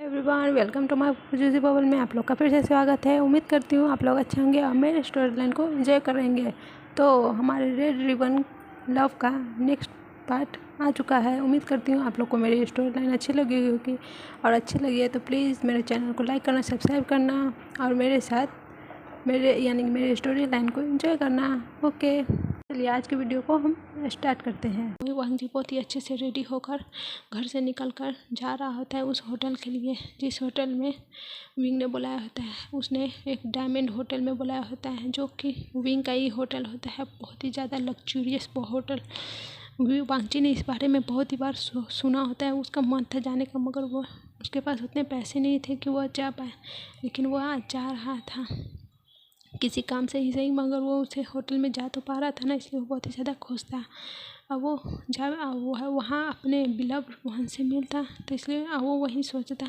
Everyone, welcome to my Juji bubble में आप लोग का फिर से स्वागत है। उम्मीद करती हूँ आप लोग अच्छे होंगे और मेरे स्टोरी लाइन को एंजॉय करेंगे। तो हमारे रेड रिबन लव का नेक्स्ट पार्ट आ चुका है। उम्मीद करती हूँ आप लोग को मेरी स्टोरी लाइन अच्छी लगी होगी, और अच्छी लगी है तो प्लीज़ मेरे चैनल को लाइक करना, सब्सक्राइब करना और मेरे साथ मेरे स्टोरी लाइन को एंजॉय करना। ओके, चलिए आज की वीडियो को हम स्टार्ट करते हैं। वही वांग जी बहुत ही अच्छे से रेडी होकर घर से निकलकर जा रहा होता है उस होटल के लिए जिस होटल में विंग ने बुलाया होता है। उसने एक डायमंड होटल में बुलाया होता है जो कि विंग का ही होटल होता है। बहुत ही ज़्यादा लग्जूरियस होटल। वांग जी ने इस बारे में बहुत ही बार सुना होता है। उसका मन था जाने का, मगर वो उसके पास उतने पैसे नहीं थे कि वह जा पाए, लेकिन वह आज जा रहा था किसी काम से ही सही, मगर वो उसे होटल में जा तो पा रहा था ना, इसलिए वो बहुत ही ज़्यादा खुश था। अब वो वहाँ अपने बिलव्ड वन से मिलता, तो इसलिए वो वही सोचता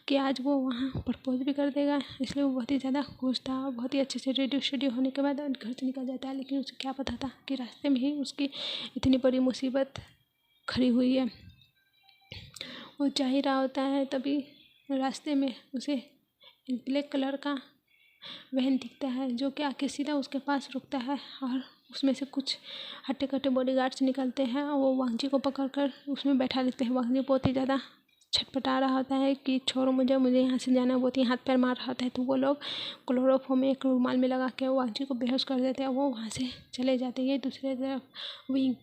कि आज वो वहाँ प्रपोज भी कर देगा, इसलिए वो बहुत ही ज़्यादा खुश था। बहुत ही अच्छे से रेडी होने के बाद घर से निकल जाता है, लेकिन उसे क्या पता था कि रास्ते में ही उसकी इतनी बड़ी मुसीबत खड़ी हुई है। वो जा ही रहा होता है, तभी रास्ते में उसे एक ब्लैक कलर का वैन दिखता है जो कि आके सीधा उसके पास रुकता है, और उसमें से कुछ हट्टे कट्टे बॉडीगार्ड्स निकलते हैं और वो वांग जी को पकड़कर उसमें बैठा लेते हैं। वांग जी बहुत ही ज़्यादा छटपटा रहा होता है कि छोड़ो मुझे यहाँ से जाना है। बहुत ही हाथ पैर मार रहा होता है, तो वो लोग क्लोरोफॉर्म में एक रुमाल में लगा के वांग जी को बेहोश कर देते हैं। वो वहाँ से चले जाते हैं। दूसरी तरफ विंग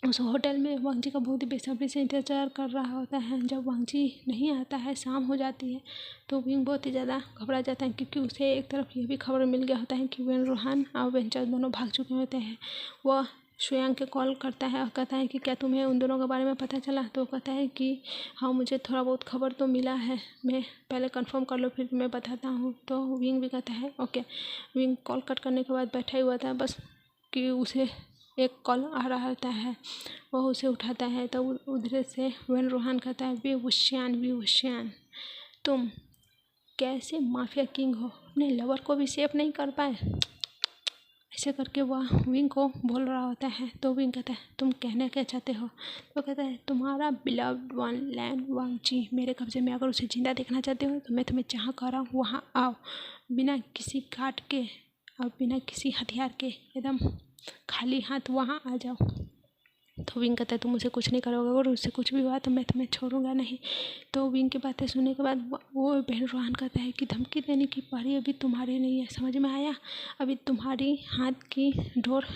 उस होटल में वांग जी का बहुत ही बेसब्री से इंतज़ार कर रहा होता है। जब वांग जी नहीं आता है, शाम हो जाती है, तो विंग बहुत ही ज़्यादा घबरा जाता है, क्योंकि उसे एक तरफ ये भी खबर मिल गया होता है कि वेन रोहान और वेंचर दोनों भाग चुके होते हैं। वह शुयांग के कॉल करता है और कहता है कि क्या तुम्हें उन दोनों के बारे में पता चला? तो कहता है कि हाँ, मुझे थोड़ा बहुत खबर तो मिला है, मैं पहले कंफर्म कर लो फिर मैं बताता हूँ। तो विंग भी कहता है ओके। विंग कॉल कट करने के बाद बैठा ही हुआ था, बस कि उसे एक कॉल आ रहा होता है। वह उसे उठाता है, तो उधर से वेन रोहान कहता है वी वुशियान, तुम कैसे माफिया किंग हो, अपने लवर को भी सेफ नहीं कर पाए। ऐसे करके वह विंग को बोल रहा होता है। तो विंग कहता है तुम कहना क्या चाहते हो? तो कहता है तुम्हारा बिलव्ड वन लैंड वांग जी मेरे कब्जे में, अगर उसे जिंदा देखना चाहते हो तो मैं तुम्हें जहाँ कह रहा हूँ वहाँ आओ, बिना किसी काट के और बिना किसी हथियार के, एकदम खाली हाथ वहाँ आ जाओ। तो विंग कहता है तुम मुझे कुछ नहीं करोगे, अगर उससे कुछ भी हुआ तो मैं तुम्हें छोड़ूंगा नहीं। तो विंग की बातें सुनने के बाद वो वेन रोहान कहता है कि धमकी देने की पारी अभी तुम्हारी नहीं है, समझ में आया? अभी तुम्हारी हाथ की डोर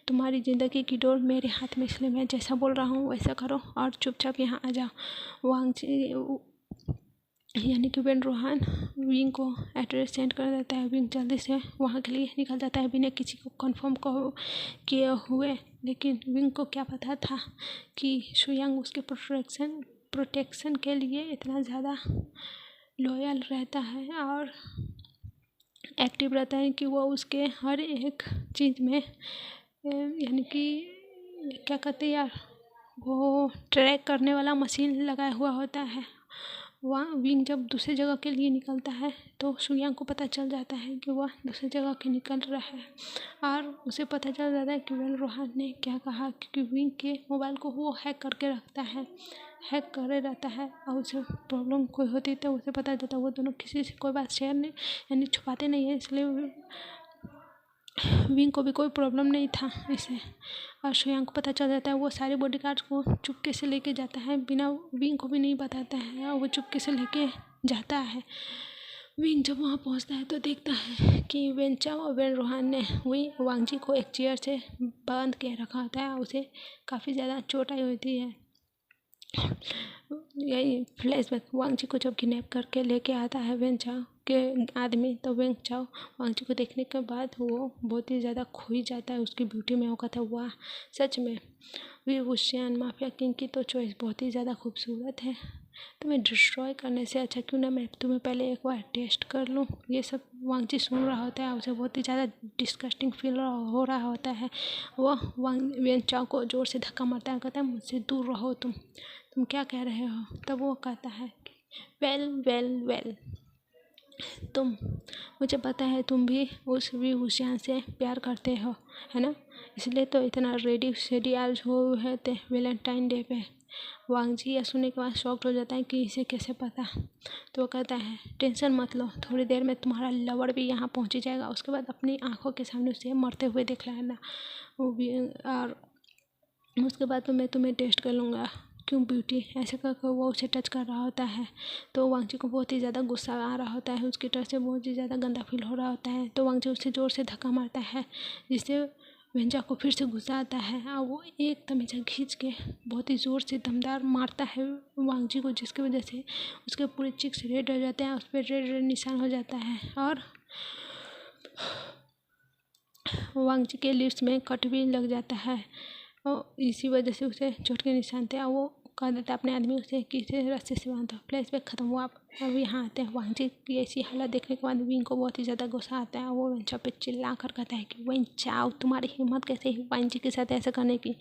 तुम्हारी ज़िंदगी की डोर मेरे हाथ में, इसलिए मैं जैसा बोल रहा हूँ वैसा करो और चुपचाप यहाँ आ जाओ। वांग जी यानी कि वेन रोहान विंग को एड्रेस सेंड कर देता है। विंग जल्दी से वहाँ के लिए निकल जाता है बिना किसी को कंफर्म किए हुए। लेकिन विंग को क्या पता था कि शुयांग उसके प्रोटेक्शन के लिए इतना ज़्यादा लॉयल रहता है और एक्टिव रहता है कि वो उसके हर एक चीज़ में यानी कि क्या कहते हैं यार, वो ट्रैक करने वाला मशीन लगाया हुआ होता है। वहाँ विंग जब दूसरी जगह के लिए निकलता है तो शुयांग को पता चल जाता है कि वह दूसरी जगह के निकल रहा है, और उसे पता चल जाता है कि वेन रोहान ने क्या कहा, क्योंकि विंग के मोबाइल को वो हैक करके रखता है, हैक करे रहता है, और उसे प्रॉब्लम कोई होती है तो उसे पता चलता है। वो दोनों किसी से कोई बात शेयर नहीं यानी छुपाते नहीं है, इसलिए विंग को भी कोई प्रॉब्लम नहीं था इसे। और शुयांग को पता चल जाता है। वो सारे बॉडीगार्ड्स को चुपके से लेके जाता है, बिना विंग को भी नहीं बताता है, और वो चुपके से लेके जाता है। विंग जब वहाँ पहुँचता है तो देखता है कि वेन चाओ और वेन रोहान ने वांग जी को एक चेयर से बांध के रखा होता है, उसे काफ़ी ज़्यादा चोट आई होती है। यही फ्लैशबैक वांग जी को जब किडनैप करके लेके आता है वेन चाओ के आदमी, तो वेन चाओ वांग जी को देखने के बाद वो बहुत ही ज़्यादा खो ही जाता है उसकी ब्यूटी में। वो कहता है वाह, सच में वी वुशियान माफिया किंग की तो चॉइस बहुत ही ज़्यादा खूबसूरत है। तुम्हें डिस्ट्रॉय करने से अच्छा क्यों ना मैं तुम्हें पहले एक बार टेस्ट कर लूँ। ये सब वांग जी सुन रहा होता है, उसे बहुत ही ज़्यादा डिस्गस्टिंग फील हो रहा होता है। वह वेन चाओ को ज़ोर से धक्का मारता है, कहता है मुझसे दूर रहो, तुम क्या कह रहे हो? तब वो कहता है वेल तुम, मुझे पता है तुम भी उस वी वुशियान से प्यार करते हो, है ना? इसलिए तो इतना रेडी शेडी आज हो है ते वैलेंटाइन डे पे, वांग जी यह सुनने के बाद शॉक्ड हो जाता है कि इसे कैसे पता। तो वो कहता है टेंशन मत लो, थोड़ी देर में तुम्हारा लवर भी यहाँ पहुँच ही जाएगा, उसके बाद अपनी आंखों के सामने उसे मरते हुए देख लेना वो भी, और उसके बाद तो मैं तुम्हें टेस्ट कर लूँगा क्यों ब्यूटी, ऐसे करके वो उसे टच कर रहा होता है। तो वांग जी को बहुत ही ज़्यादा गुस्सा आ रहा होता है, उसकी तरफ से बहुत ही ज़्यादा गंदा फील हो रहा होता है। तो वांग जी उसे ज़ोर से धक्का मारता है जिससे वेंचा को फिर से गुस्सा आता है और वो एक तमीज़ा खींच के बहुत ही ज़ोर से दमदार मारता है वांग जी को, जिसकी वजह से उसके पूरे चिक्स रेड हो जाते हैं, उस पर रेड रेड निशान हो जाता है और वांग जी के लिप्स में कट भी लग जाता है और इसी वजह से उसे चोट के निशान थे। और वो कह देता है अपने आदमी उसे कि इसे रस्से से बांध दो। फ्लैशबैक खत्म हुआ। अब यहाँ आते हैं वांग जी की ऐसी हालत देखने के बाद विंग को बहुत ही ज़्यादा गुस्सा आता है। वो वेंचा पे चिल्ला कर कहता है कि वेंचा तुम्हारी हिम्मत कैसे हुई वांग जी के साथ ऐसा करने की।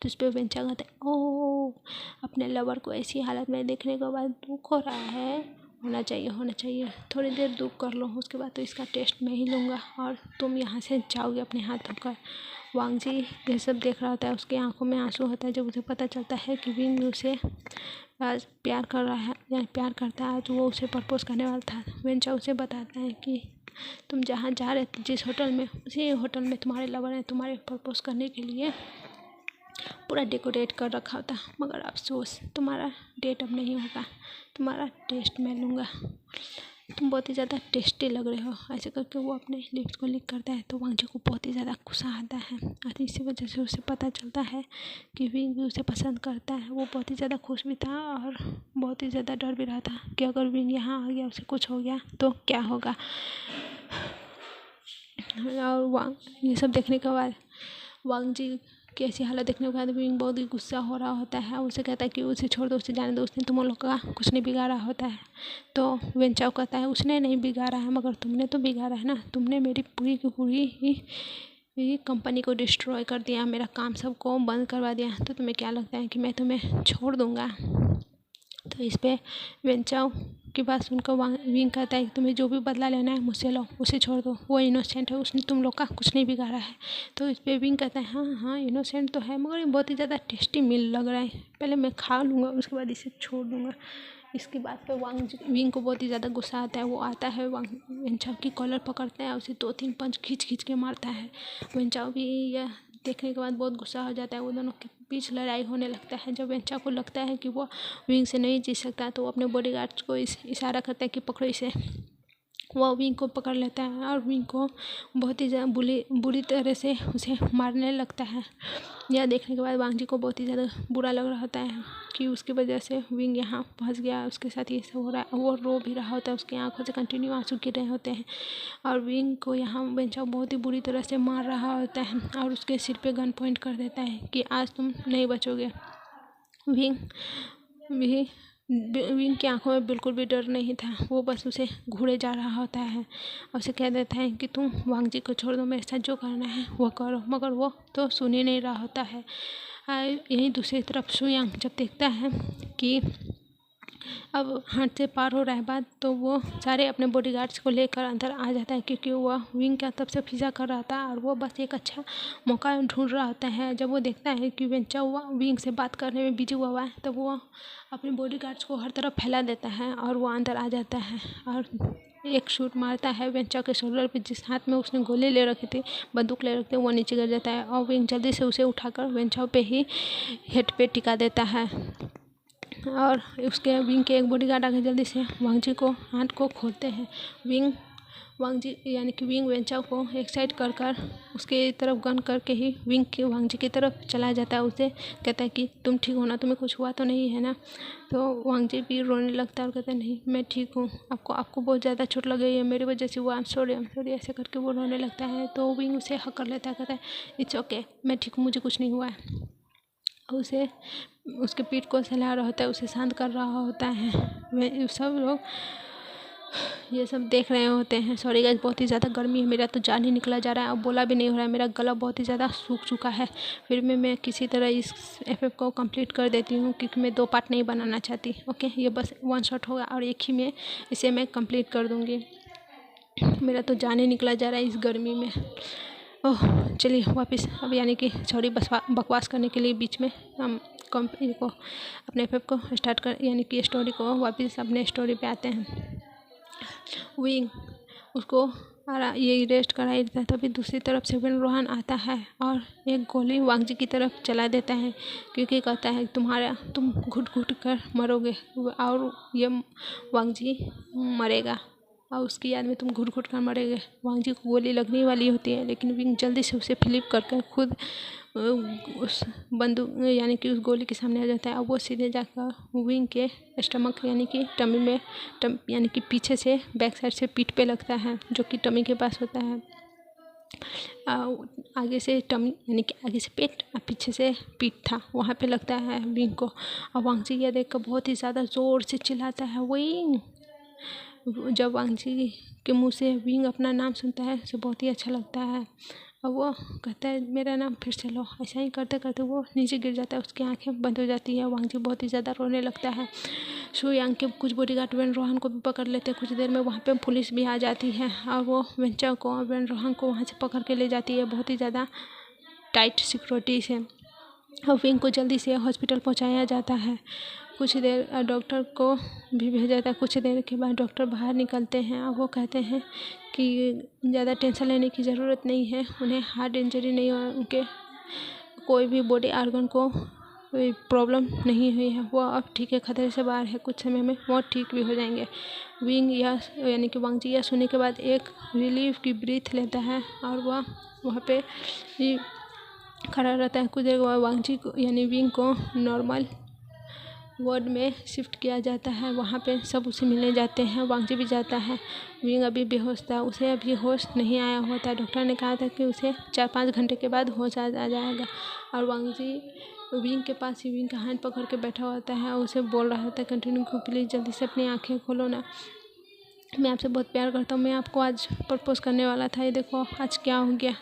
तो उस पर वेंचा कहता है ओह अपने लवर को ऐसी हालत में देखने के बाद दुख हो रहा है, होना चाहिए, थोड़ी देर दुख कर लो, उसके बाद तो इसका टेस्ट मैं ही लूँगा और तुम यहाँ से जाओगे अपने हाथ धोकर। वांग जी ये सब देख रहा होता है, उसकी आंखों में आंसू होता है जब उसे पता चलता है कि विंग उसे आज प्यार कर रहा है या प्यार करता है। आज वो उसे प्रपोज करने वाला था। वेंचा उसे बताता है कि तुम जहाँ जा रहे थे जिस होटल में, उसी होटल में तुम्हारे लवर ने तुम्हारे प्रपोज करने के लिए पूरा डेकोरेट कर रखा होता, मगर अफसोस तुम्हारा डेट अब नहीं होगा, तुम्हारा टेस्ट मैं लूँगा, तुम बहुत ही ज़्यादा टेस्टी लग रहे हो। ऐसे करके वो अपने लिप्स को लिक करता है। तो वांग जी को बहुत ही ज़्यादा गुस्सा आता है और इसी वजह से उसे पता चलता है कि विंग भी उसे पसंद करता है। वो बहुत ही ज़्यादा खुश भी था और बहुत ही ज़्यादा डर भी रहा था कि अगर विंग यहाँ आ गया उसे कुछ हो गया तो क्या होगा। और वांग ये सब देखने के बाद वांग जी की ऐसी हालत देखने के बाद विंग बहुत ही गुस्सा हो रहा होता है। उसे कहता है कि उसे छोड़ दो, उसे जाने दो, उसने तुम लोग का कुछ नहीं बिगाड़ा होता है। तो वेंचाओ कहता है उसने नहीं बिगाड़ा है मगर तुमने तो बिगाड़ा है ना, तुमने मेरी पूरी की पूरी ही कंपनी को डिस्ट्रॉय कर दिया, मेरा काम सबको बंद करवा दिया, तो तुम्हें क्या लगता है कि मैं तुम्हें छोड़ दूँगा। तो इस पर वेंचाओ की बात सुनकर विंग कहता है कि तुम्हें जो भी बदला लेना है मुझसे लो, उसे छोड़ दो, वो इनोसेंट है, उसने तुम लोग का कुछ नहीं बिगाड़ा है। तो इस पर विंग कहता है हाँ इनोसेंट तो है मगर ये बहुत ही ज़्यादा टेस्टी मील लग रहा है, पहले मैं खा लूँगा उसके बाद इसे छोड़ दूँगा। इसकी बात पे विंग को बहुत ही ज़्यादा गुस्सा आता है। वो आता है वेंचाओ की कॉलर पकड़ता है, उसे 2-3 पंच खींच के मारता है। वेंचाओ भी यह देखने के बाद बहुत गुस्सा हो जाता है। वो दोनों के बीच लड़ाई होने लगता है। जब वेंचाओ को लगता है कि वो विंग से नहीं जीत सकता तो वो अपने बॉडीगार्ड्स को इशारा करता है कि पकड़ो इसे। वो विंग को पकड़ लेता है और विंग को बहुत ही ज़्यादा बुरी तरह से उसे मारने लगता है। यह देखने के बाद वांग जी को बहुत ही ज़्यादा बुरा लग रहा होता है कि उसकी वजह से विंग यहाँ फंस गया, उसके साथ ये सब हो रहा है। वो रो भी रहा होता है, उसकी आंखों से कंटिन्यू आंसू गिर रहे होते हैं और विंग को यहाँ वेंचाओ बहुत ही बुरी तरह से मार रहा होता है और उसके सिर पे गन पॉइंट कर देता है कि आज तुम नहीं बचोगे। विंग की आंखों में बिल्कुल भी डर नहीं था, वो बस उसे घूरे जा रहा होता है और उसे कह देता है कि तुम वांग जी को छोड़ दो, मेरे साथ जो करना है वो करो, मगर वो तो सुन ही नहीं रहा होता है। यहीं दूसरी तरफ सुयांग जब देखता है कि अब हाथ से पार हो रहा है बात, तो वो सारे अपने बॉडीगार्ड्स को लेकर अंदर आ जाता है क्योंकि वह विंग का तब से पीछा कर रहा था और वो बस एक अच्छा मौका ढूंढ रहा होता है। जब वो देखता है कि वेंचा हुआ विंग से बात करने में बिजी हुआ है तब वो अपने बॉडीगार्ड्स को हर तरफ फैला देता है और वो अंदर आ जाता है और एक शूट मारता है वेंचा के शोल्डर पे। जिस हाथ में उसने गोली ले रखी थी, बंदूक ले रखी थी, वो नीचे गिर जाता है और विंग जल्दी से उसे उठाकर वेंचा पे ही हेड पे टिका देता है और उसके विंग के एक बॉडीगार्ड आके जल्दी से वांग जी को हाथ को खोलते हैं। वांग जी यानी कि विंग वेंचाओ को एक साइड कर उसके तरफ गन करके ही वांग जी की तरफ चला जाता है। उसे कहता है कि तुम ठीक हो ना, तुम्हें कुछ हुआ तो नहीं है ना। तो वांग जी भी रोने लगता है और कहता है नहीं मैं ठीक हूँ, आपको बहुत ज़्यादा चोट लग गई है, मेरी वजह से वो आई एम सॉरी ऐसे करके वो रोने लगता है। तो विंग उसे हक कर लेता है, कहता है इट्स ओके मैं ठीक हूँ, मुझे कुछ नहीं हुआ है। उसे उसके पीठ को सहला रहा होता है, उसे शांत कर रहा होता है। वे सब लोग ये सब देख रहे होते हैं। सॉरी गाइस बहुत ही ज़्यादा गर्मी है, मेरा तो जान ही निकला जा रहा है और बोला भी नहीं हो रहा है, मेरा गला बहुत ही ज़्यादा सूख चुका है। फिर मैं किसी तरह इस एफएफ को कंप्लीट कर देती हूँ क्योंकि मैं 2 पार्ट नहीं बनाना चाहती। ओके ये बस 1 शॉट होगा और एक ही में इसे मैं कंप्लीट कर दूँगी। मेरा तो जान ही निकला जा रहा है इस गर्मी में। ओह चलिए वापस अब यानी कि सॉरी बकवास करने के लिए बीच में हम कंपनी को अपने एफ को स्टार्ट कर यानी कि स्टोरी को वापस अपने स्टोरी पे आते हैं। विंग उसको ये रेस्ट करा ही देता है। तभी दूसरी तरफ से विन रोहन आता है और एक गोली वांगजी की तरफ चला देता है, क्योंकि कहता है तुम घुट घुट कर मरोगे और ये वांगजी मरेगा और उसकी याद में तुम घुट घुट कर मरेंगे। वांगजी को गोली लगने वाली होती है, लेकिन विंग जल्दी से उसे फ्लिप करके खुद उस बंदूक यानी कि उस गोली के सामने आ जाता है और वो सीधे जाकर विंग के स्टमक यानी कि टमी में यानी कि पीछे से बैक साइड से पीठ पे लगता है, जो कि टमी के पास होता है। आगे से टमी यानी कि आगे से पेट और पीछे से पीठ था, वहाँ पे लगता है विंग को। और वांगजी यह देखकर बहुत ही ज़्यादा ज़ोर से चिल्लाता है विंग। जब वांगजी के मुंह से विंग अपना नाम सुनता है उसे बहुत ही अच्छा लगता है और वो कहता है मेरा नाम फिर से लो। ऐसा ही करते करते वो नीचे गिर जाता है, उसकी आंखें बंद हो जाती है। वांगजी बहुत ही ज़्यादा रोने लगता है। शुयांग के कुछ बॉडीगार्ड वेन रोहन को भी पकड़ लेते हैं। कुछ देर में वहाँ पे पुलिस भी आ जाती है और वो वेंचा को और वेन रोहन को वहाँ से पकड़ के ले जाती है बहुत ही ज़्यादा टाइट सिक्योरिटी से। और विंग को जल्दी से हॉस्पिटल पहुँचाया जाता है। कुछ देर डॉक्टर को भी भेजा जाता है। कुछ देर के बाद डॉक्टर बाहर निकलते हैं और वो कहते हैं कि ज़्यादा टेंशन लेने की ज़रूरत नहीं है, उन्हें हार्ट इंजरी नहीं हुआ, उनके कोई भी बॉडी ऑर्गन को कोई प्रॉब्लम नहीं हुई है, वो अब ठीक है, खतरे से बाहर है, कुछ समय में वो ठीक भी हो जाएंगे। विंग यह यानी कि वांगजी यह सुनने के बाद एक रिलीफ की ब्रीथ लेता है और वह वहाँ पे ही खड़ा रहता है। कुछ देर बाद वांगजी को यानी विंग को नॉर्मल वार्ड में शिफ्ट किया जाता है। वहाँ पे सब उसे मिलने जाते हैं, वांगजी भी जाता है। विंग अभी बेहोश था, उसे अभी होश नहीं आया होता। डॉक्टर ने कहा था कि उसे 4-5 घंटे के बाद होश आ जाएगा। और वांगजी विंग के पास ही विंग का हैंड पकड़ के बैठा होता है और उसे बोल रहा होता है कंटिन्यू को प्लीज़ जल्दी से अपनी आँखें खोलो ना, मैं आपसे बहुत प्यार करता हूँ, मैं आपको आज प्रपोज करने वाला था, ये देखो आज क्या हो गया।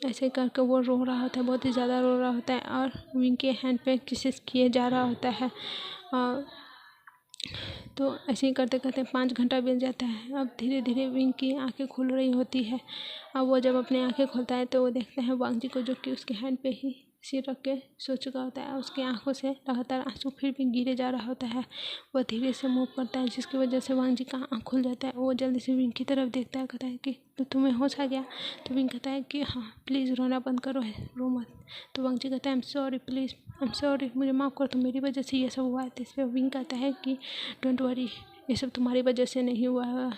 ऐसे करके वो रो रहा होता है, बहुत ही ज़्यादा रो रहा होता है और विंग के हैंड पे किसेस किए जा रहा होता है। और तो ऐसे ही करते करते 5 घंटा बीत जाता है। अब धीरे धीरे विंग की आंखें खुल रही होती है। अब वो जब अपनी आंखें खोलता है तो वो देखता है वांगजी को, जो कि उसके हैंड पे ही सिर रख के सो चुका होता है। उसकी आंखों से लगातार आंसू फिर भी गिरे जा रहा होता है। वो धीरे से मूव करता है, जिसकी वजह से वांगजी का आँख खुल जाता है। वो जल्दी से विंग की तरफ देखता है, कहता है कि तो तुम्हें होश आ गया। तो विंग कहता है कि हाँ प्लीज़ रोना बंद करो, रो मत। तो वांगजी कहता है I am sorry, please I am sorry, मुझे माफ़ कर दो, मेरी वजह से ये सब हुआ है। तो इस पर विंग कहता है कि डोंट वरी, ये सब तुम्हारी वजह से नहीं हुआ है,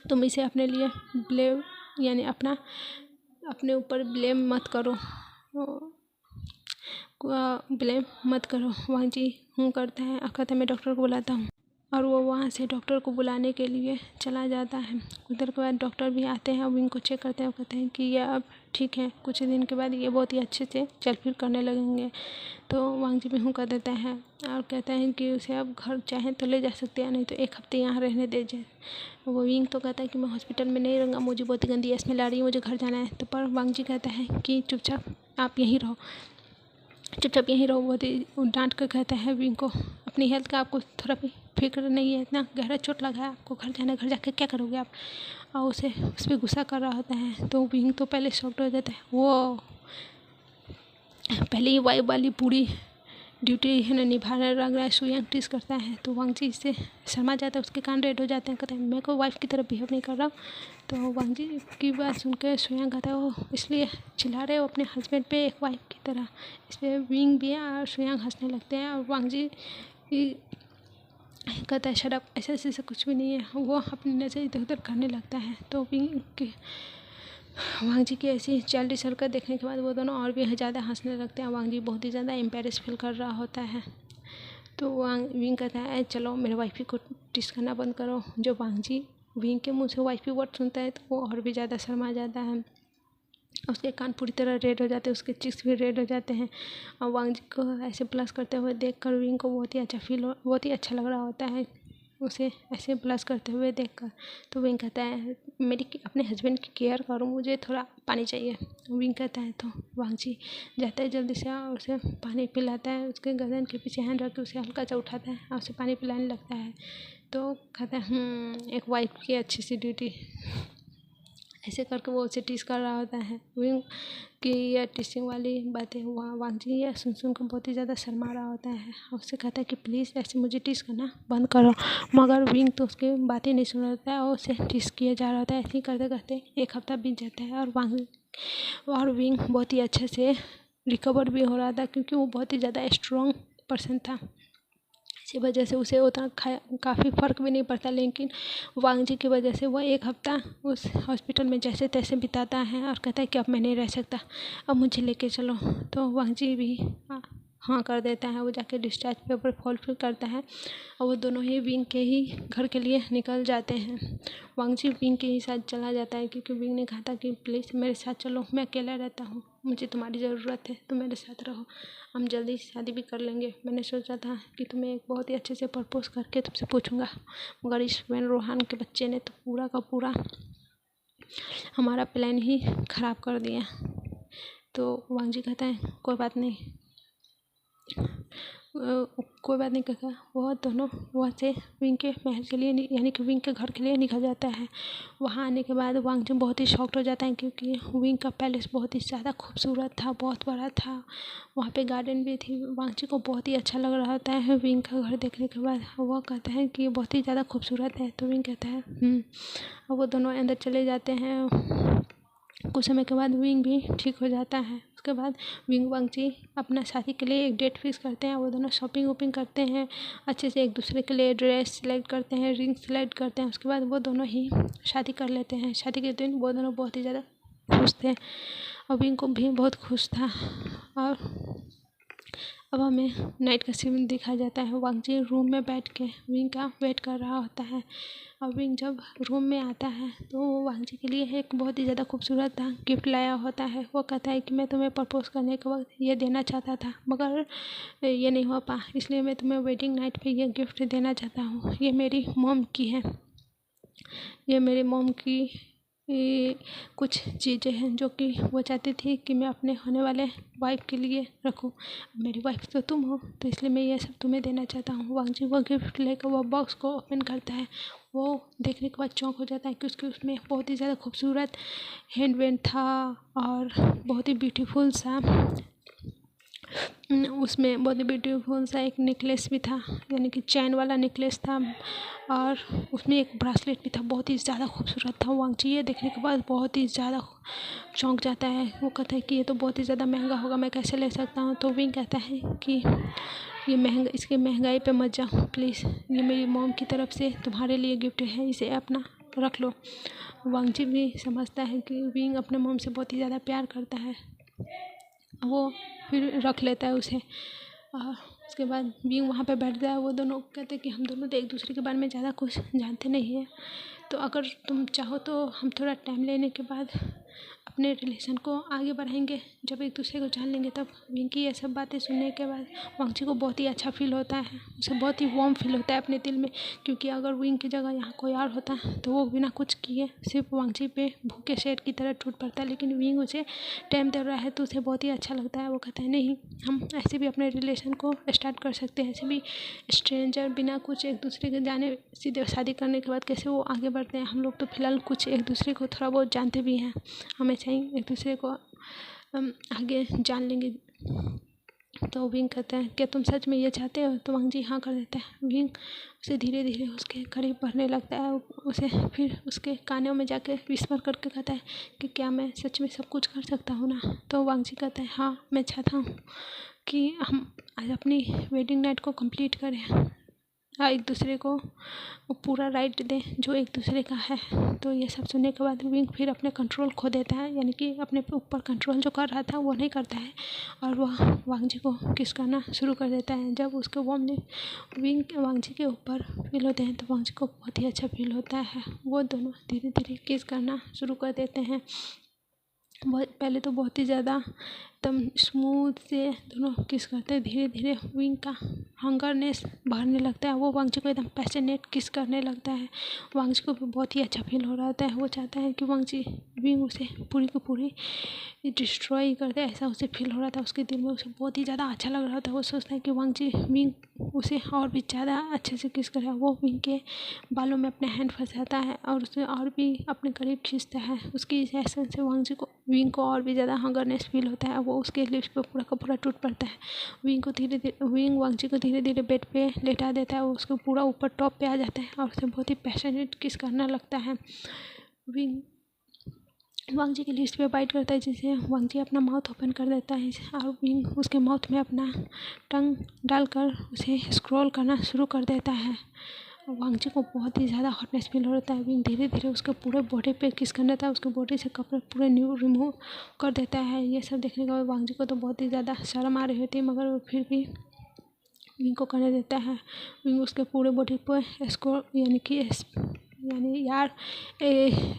तुम इसे अपने लिए ब्लेम यानी अपने ऊपर ब्लेम मत करो, ब्लेम मत करो। वांगजी करता है और कहता है मैं डॉक्टर को बुलाता हूँ। और वो वहाँ से डॉक्टर को बुलाने के लिए चला जाता है। कुछ देर के बाद डॉक्टर भी आते हैं और विंग को चेक करते हैं और कहते हैं कि ये अब ठीक है, कुछ दिन के बाद ये बहुत ही अच्छे से चल फिर करने लगेंगे। तो वांगजी भी कर देता है और कहता है कि उसे अब घर चाहे तो ले जा सकते हैं, नहीं तो 1 हफ्ते यहाँ रहने दे जाए। वो विंग तो कहता है कि मैं हॉस्पिटल में नहीं रहूँगा, मुझे बहुत गंदी स्मेल आ रही है, मुझे घर जाना है। तो पर वांगजी कहता है कि चुपचाप आप यहीं रहो, चुपचाप यहीं रहो। बहुत ही डांट कर कहता है विंग को अपनी हेल्थ का आपको थोड़ा भी फिक्र नहीं है, इतना गहरा चोट लगा है आपको, घर जाना, घर जाकर क्या करोगे आप। और उसे उस पर गुस्सा कर रहा होता है। तो विंग तो पहले शॉक्ड हो जाता है, वो पहले ही वाइफ वाली पूरी ड्यूटी है ना निभाने लग रहा है, शुयांग टीस करता है। तो वांगजी इससे शर्मा जाता है, उसके कान रेड हो जाते हैं, कहते हैं मैं कोई वाइफ की तरफ बिहेव नहीं कर रहा हूँ। तो वांगजी की बात सुनकर शुयांग कहता है वो इसलिए चिल्ला रहे हो अपने हस्बैंड पे एक वाइफ की तरह। इस पर विंग भी और शुयांग हंसने लगते हैं और वांगजी कहता है शट अप, ऐसे ऐसे कुछ भी नहीं है। वो अपनी नज़र इधर उधर करने लगता है। तो विंग के वांगजी की ऐसी चाइल्डिश हरकत देखने के बाद वो दोनों और भी ज़्यादा हंसने लगते हैं। वांगजी बहुत ही ज़्यादा एम्बैरेस फील कर रहा होता है। तो विंग कहता है चलो मेरे वाइफ को टिस करना बंद करो। जो वांगजी विंग के मुंह से वाइफ वर्ड सुनता है तो वो और भी ज़्यादा शर्मा जाता है, उसके कान पूरी तरह रेड हो जाते हैं, उसके चिक्स भी रेड हो जाते हैं। और वांगजी को ऐसे प्लस करते हुए देखकर विंग को बहुत ही अच्छा लग रहा होता है उसे ऐसे प्लस करते हुए देखकर। तो विंग कहता है मेरी अपने हस्बैंड की केयर करो, मुझे थोड़ा पानी चाहिए। विंग कहता है तो वांगजी जाता है जल्दी से और उसे पानी पिलाता है, उसके गर्दन के पीछे हैंड रख के उसे हल्का सा उठाता है और उसे पानी पिलाने लगता है। तो कहता है एक वाइफ की अच्छी सी ड्यूटी, ऐसे करके वो उसे टीस कर रहा होता है। विंग की यह टीचिंग वाली बातें वांगजी ये सुन कर बहुत ही ज़्यादा शर्मा रहा होता है और उससे कहता है कि प्लीज़ ऐसे मुझे टीस करना बंद करो, मगर विंग तो उसकी बातें नहीं सुन रहा होता है और उसे टीस किया जा रहा होता है। ऐसे ही करते करते एक हफ्ता बीत जाता है और विंग बहुत ही अच्छे से रिकवर भी हो रहा था, क्योंकि वो बहुत ही ज़्यादा स्ट्रॉन्ग पर्सन था। इसी वजह से उसे उतना काफ़ी फ़र्क भी नहीं पड़ता, लेकिन वांगजी की वजह से वह एक हफ्ता उस हॉस्पिटल में जैसे तैसे बिताता है और कहता है कि अब मैं नहीं रह सकता, अब मुझे लेके चलो। तो वांगजी भी हाँ कर देता है। वो जाके डिस्चार्ज पेपर फुलफिल करता है और वो दोनों ही विंग के ही घर के लिए निकल जाते हैं। वांगजी विंग के ही साथ चला जाता है, क्योंकि विंग ने कहा था कि प्लीज़ मेरे साथ चलो, मैं अकेला रहता हूँ, मुझे तुम्हारी ज़रूरत है, तुम मेरे साथ रहो, हम जल्दी शादी भी कर लेंगे। मैंने सोचा था कि तुम्हें एक बहुत ही अच्छे से प्रपोज करके तुमसे पूछूंगा, मगर इस वेन रोहान के बच्चे ने तो पूरा का पूरा हमारा प्लान ही ख़राब कर दिया। तो वांगजी कहता है कोई बात नहीं, कहकर वह दोनों वहाँ से विंग के महल के लिए यानी कि विंग के घर के लिए निकल जाता है। वहाँ आने के बाद वांगजी बहुत ही शॉक्ड हो जाता है, क्योंकि विंग का पैलेस बहुत ही ज़्यादा खूबसूरत था, बहुत बड़ा था, वहाँ पे गार्डन भी थी। वांगजी को बहुत ही अच्छा लग रहा होता है विंग का घर देखने के बाद। वह कहता है कि बहुत ही ज़्यादा खूबसूरत है। तो विंग कहता है और वो दोनों अंदर चले जाते हैं। कुछ समय के बाद विंग भी ठीक हो जाता है। उसके बाद विंग वांगजी अपना शादी के लिए एक डेट फिक्स करते हैं। वो दोनों शॉपिंग वॉपिंग करते हैं, अच्छे से एक दूसरे के लिए ड्रेस सिलेक्ट करते हैं, रिंग सिलेक्ट करते हैं। उसके बाद वो दोनों ही शादी कर लेते हैं। शादी के दिन वो दोनों बहुत ही ज़्यादा खुश थे और विंग को भी बहुत खुश था। और अब हमें नाइट का सीन दिखाया जाता है। वांगजी रूम में बैठ के विंग का वेट कर रहा होता है और विंग जब रूम में आता है तो वो वांगजी के लिए एक बहुत ही ज़्यादा खूबसूरत गिफ्ट लाया होता है। वो कहता है कि मैं तुम्हें प्रपोज करने के वक्त ये देना चाहता था, मगर ये नहीं हो पा, इसलिए मैं तुम्हें वेडिंग नाइट पे ये गिफ्ट देना चाहता हूँ। ये मेरी मॉम की है, ये मेरी मॉम की कुछ चीज़ें हैं जो कि वो चाहती थी कि मैं अपने होने वाले वाइफ के लिए रखूं। मेरी वाइफ तो तुम हो, तो इसलिए मैं ये सब तुम्हें देना चाहता हूँ। वांगजी वो गिफ्ट लेकर वो बॉक्स को ओपन करता है। वो देखने के बाद चौंक हो जाता है कि उसमें बहुत ही ज़्यादा खूबसूरत हैंडबैग था और बहुत ही ब्यूटीफुल सा उसमें बहुत ही ब्यूटीफुल सा एक नेकलेस भी था, यानी कि चैन वाला नेकलेस था और उसमें एक ब्रासलेट भी था, बहुत ही ज़्यादा खूबसूरत था। वांगजी ये देखने के बाद बहुत ही ज़्यादा चौंक जाता है। वो कहता है कि ये तो बहुत ही ज़्यादा महंगा होगा, मैं कैसे ले सकता हूँ। तो विंग कहता है कि ये महंगा, इसकी महंगाई पे मत जाओ प्लीज़, ये मेरी मॉम की तरफ से तुम्हारे लिए गिफ्ट है, इसे अपना रख लो। वांगजी भी समझता है कि विंग अपने मॉम से बहुत ही ज़्यादा प्यार करता है, वो फिर रख लेता है उसे। और उसके बाद विंग वहाँ पे बैठ गया। वो दोनों कहते हैं कि हम दोनों तो एक दूसरे के बारे में ज़्यादा कुछ जानते नहीं हैं, तो अगर तुम चाहो तो हम थोड़ा टाइम लेने के बाद अपने रिलेशन को आगे बढ़ाएंगे, जब एक दूसरे को जान लेंगे तब। विंग की ये सब बातें सुनने के बाद वांगजी को बहुत ही अच्छा फील होता है, उसे बहुत ही वार्म फील होता है अपने दिल में, क्योंकि अगर विंग की जगह यहाँ कोई और होता तो वो बिना कुछ किए सिर्फ वांगजी पे भूखे शेर की तरह टूट पड़ता। लेकिन विंग उसे टाइम दे रहा है तो उसे बहुत ही अच्छा लगता है। वो कहता है नहीं, हम ऐसे भी अपने रिलेशन को स्टार्ट कर सकते हैं, ऐसे भी स्ट्रेंजर बिना कुछ एक दूसरे के जाने सीधे शादी करने के बाद कैसे वो आगे बढ़ते हैं। हम लोग तो फिलहाल कुछ एक दूसरे को थोड़ा बहुत जानते भी हैं, हमें चाहिए एक दूसरे को आगे जान लेंगे। तो विंग कहता है क्या तुम सच में ये चाहते हो? तो वांगजी हाँ कर देता है। विंग उसे धीरे धीरे उसके करीब बढ़ने लगता है, उसे फिर उसके कानों में जाके विस्पर करके कहता है कि क्या मैं सच में सब कुछ कर सकता हूँ ना? तो वांगजी कहता है हाँ, मैं चाहता हूँ कि हम आज अपनी वेडिंग नाइट को कंप्लीट करें, एक दूसरे को पूरा राइट दें जो एक दूसरे का है। तो ये सब सुनने के बाद विंग फिर अपने कंट्रोल खो देता है, यानी कि अपने ऊपर कंट्रोल जो कर रहा था वो नहीं करता है और वह वांगजी को किस करना शुरू कर देता है। जब उसके वार्म विंग वांगजी के ऊपर फील होते हैं तो वांगजी को बहुत ही अच्छा फील होता है। वो दोनों धीरे धीरे किस करना शुरू कर देते हैं। पहले तो बहुत ही ज़्यादा एकदम स्मूथ से दोनों किस करते हैं। धीरे धीरे विंग का हंगरनेस बढ़ने लगता है, वो वांगजी को एकदम पैशनेट किस करने लगता है। वांगजी को भी बहुत ही अच्छा फील हो रहा होता है, वो चाहता है कि वांगजी विंग उसे पूरी की पूरी डिस्ट्रॉय कर दे, ऐसा उसे फील हो रहा था उसके दिल में। उसे बहुत ही ज़्यादा अच्छा लग रहा था, वो सोचता है कि वांगजी विंग उसे और भी ज़्यादा अच्छे से किस करे। वो विंग के बालों में अपने हैंड फंसाता है और उसे और भी अपने करीब खींचता है। उसकी इस एक्शन से वांगजी को विंग को और भी ज़्यादा हंगरनेस फील होता है। वो उसके लिप्स पे पूरा का पूरा टूट पड़ता है। विंग वांगजी को धीरे धीरे बेड पे लेटा देता है, वो उसको पूरा ऊपर टॉप पे आ जाता है और उसे बहुत ही पैशनेट किस करना लगता है। विंग वांगजी के लिप्स पे बाइट करता है, जिससे वांगजी अपना माउथ ओपन कर देता है और विंग उसके माउथ में अपना टंग डालकर उसे स्क्रॉल करना शुरू कर देता है। वांगजी को बहुत ही ज़्यादा हॉटनेस फील होता है। विंग धीरे धीरे उसके पूरे बॉडी पे किस कर देता है, उसके बॉडी से कपड़े पूरे रिमूव कर देता है। ये सब देखने के बाद वांगजी को तो बहुत ही ज़्यादा शर्म आ रही होती है, मगर वो फिर भी विंग को करने देता है। विंग उसके पूरे बॉडी पर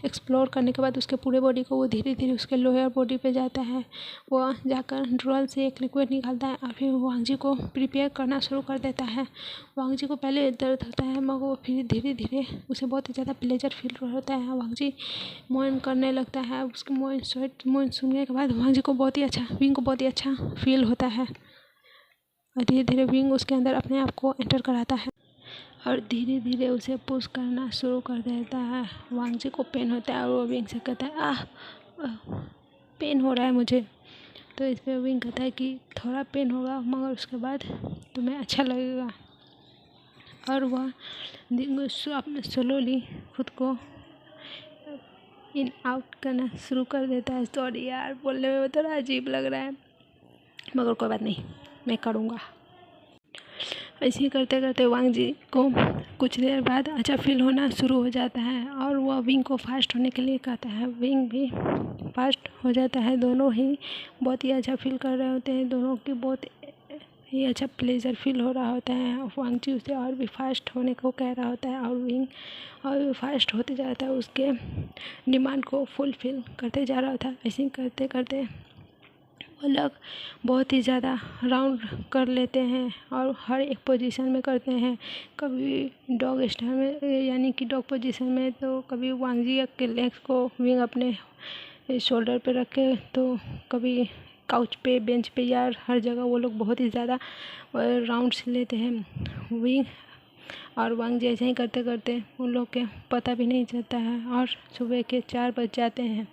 एक्सप्लोर करने के बाद उसके पूरे बॉडी को वो धीरे धीरे उसके लोअर बॉडी पे जाता है। वो जाकर ड्रॉल से एक लिक्विड निकालता है और फिर वांगजी को प्रिपेयर करना शुरू कर देता है। वांगजी को पहले दर्द होता है, मगर वो फिर धीरे धीरे उसे बहुत ही ज़्यादा प्लेजर फील होता है। वांगजी मोइन करने लगता है। उसके मोइन सुनने के बाद वांगजी को विंग को बहुत ही अच्छा फील होता है और धीरे धीरे विंग उसके अंदर अपने आप को एंटर कराता है और धीरे धीरे उसे पुश करना शुरू कर देता है। वांगजी को पेन होता है और वो विंग से कहता है पेन हो रहा है मुझे। तो इस पर विंग कहता है कि थोड़ा पेन होगा, मगर उसके बाद तुम्हें अच्छा लगेगा। और वह अपने स्लोली खुद को इन आउट करना शुरू कर देता है। सॉरी यार, बोलने में थोड़ा अजीब लग रहा है, मगर कोई बात नहीं, मैं करूँगा। ऐसे ही करते करते वांगजी को कुछ देर बाद अच्छा फील होना शुरू हो जाता है और वह विंग को फास्ट होने के लिए कहता है। विंग भी फास्ट हो जाता है। दोनों ही बहुत ही अच्छा फील कर रहे होते हैं, दोनों की बहुत ही अच्छा प्लेजर फील हो रहा होता है। वांगजी उसे और भी फास्ट होने को कह रहा होता है और विंग और भी फास्ट होते जाता है, उसके डिमांड को फुलफिल करते जा रहा था। ऐसे ही करते करते वो लोग बहुत ही ज़्यादा राउंड कर लेते हैं और हर एक पोजीशन में करते हैं। कभी डॉग स्टाइल में यानी कि डॉग पोजीशन में, तो कभी वांगजी के लेग्स को विंग अपने शोल्डर पे रखे, तो कभी काउच पे, बेंच पे, या हर जगह वो लोग बहुत ही ज़्यादा राउंड्स लेते हैं। विंग और वांगजी ऐसे ही करते करते उन लोग के पता भी नहीं चलता है और सुबह के 4 बज जाते हैं।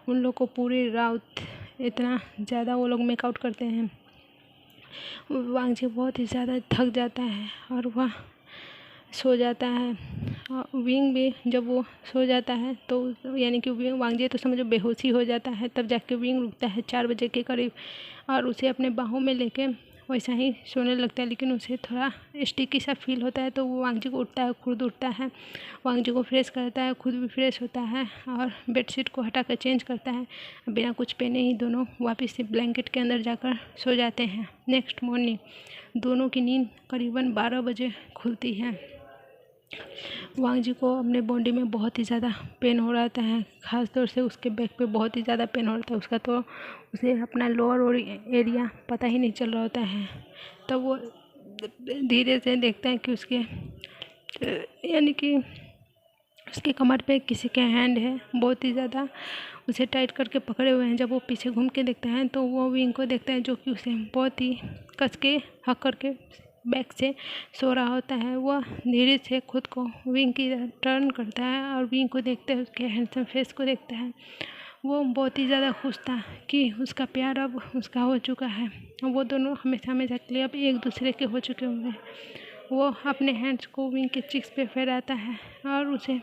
उन लोग को पूरी रात इतना ज़्यादा वो लोग मेकआउट करते हैं। वांगजी बहुत ही ज़्यादा थक जाता है और वह सो जाता है। विंग भी जब वो सो जाता है तो यानी कि वांगजी तो समझो बेहोशी हो जाता है, तब जाके विंग रुकता है 4 बजे के करीब और उसे अपने बाहों में लेके वैसा ही सोने लगता है। लेकिन उसे थोड़ा स्टिकी सा फील होता है, तो वो वांगजी को खुद उठता है, वांगजी को फ्रेश करता है, खुद भी फ्रेश होता है और बेडशीट को हटा कर चेंज करता है। बिना कुछ पहने ही दोनों वापस से ब्लैंकेट के अंदर जाकर सो जाते हैं। नेक्स्ट मॉर्निंग दोनों की नींद करीबन 12 बजे खुलती है। वांगजी को अपने बॉडी में बहुत ही ज़्यादा पेन हो रहा है, ख़ास तौर से उसके बैक पे बहुत ही ज़्यादा पेन हो रहा था उसका, तो उसे अपना लोअर एरिया पता ही नहीं चल रहा होता है। तब वो धीरे से देखता है कि उसके यानी कि उसके कमर पे किसी के हैंड है, बहुत ही ज़्यादा उसे टाइट करके पकड़े हुए हैं। जब वो पीछे घूम के देखता है तो वो विंग को देखता है, जो कि उसे बहुत ही कस के हक करके बैक से सो रहा होता है। वह धीरे से खुद को विंग की टर्न करता है और विंग को देखते हुए उसके हैंडसम फेस को देखता है। वो बहुत ही ज़्यादा खुश था कि उसका प्यार अब उसका हो चुका है। वो दोनों हमेशा हमेशा के लिए अब एक दूसरे के हो चुके हुए हैं। वो अपने हैंड्स को विंग के चिक्स पे फहराता है और उसे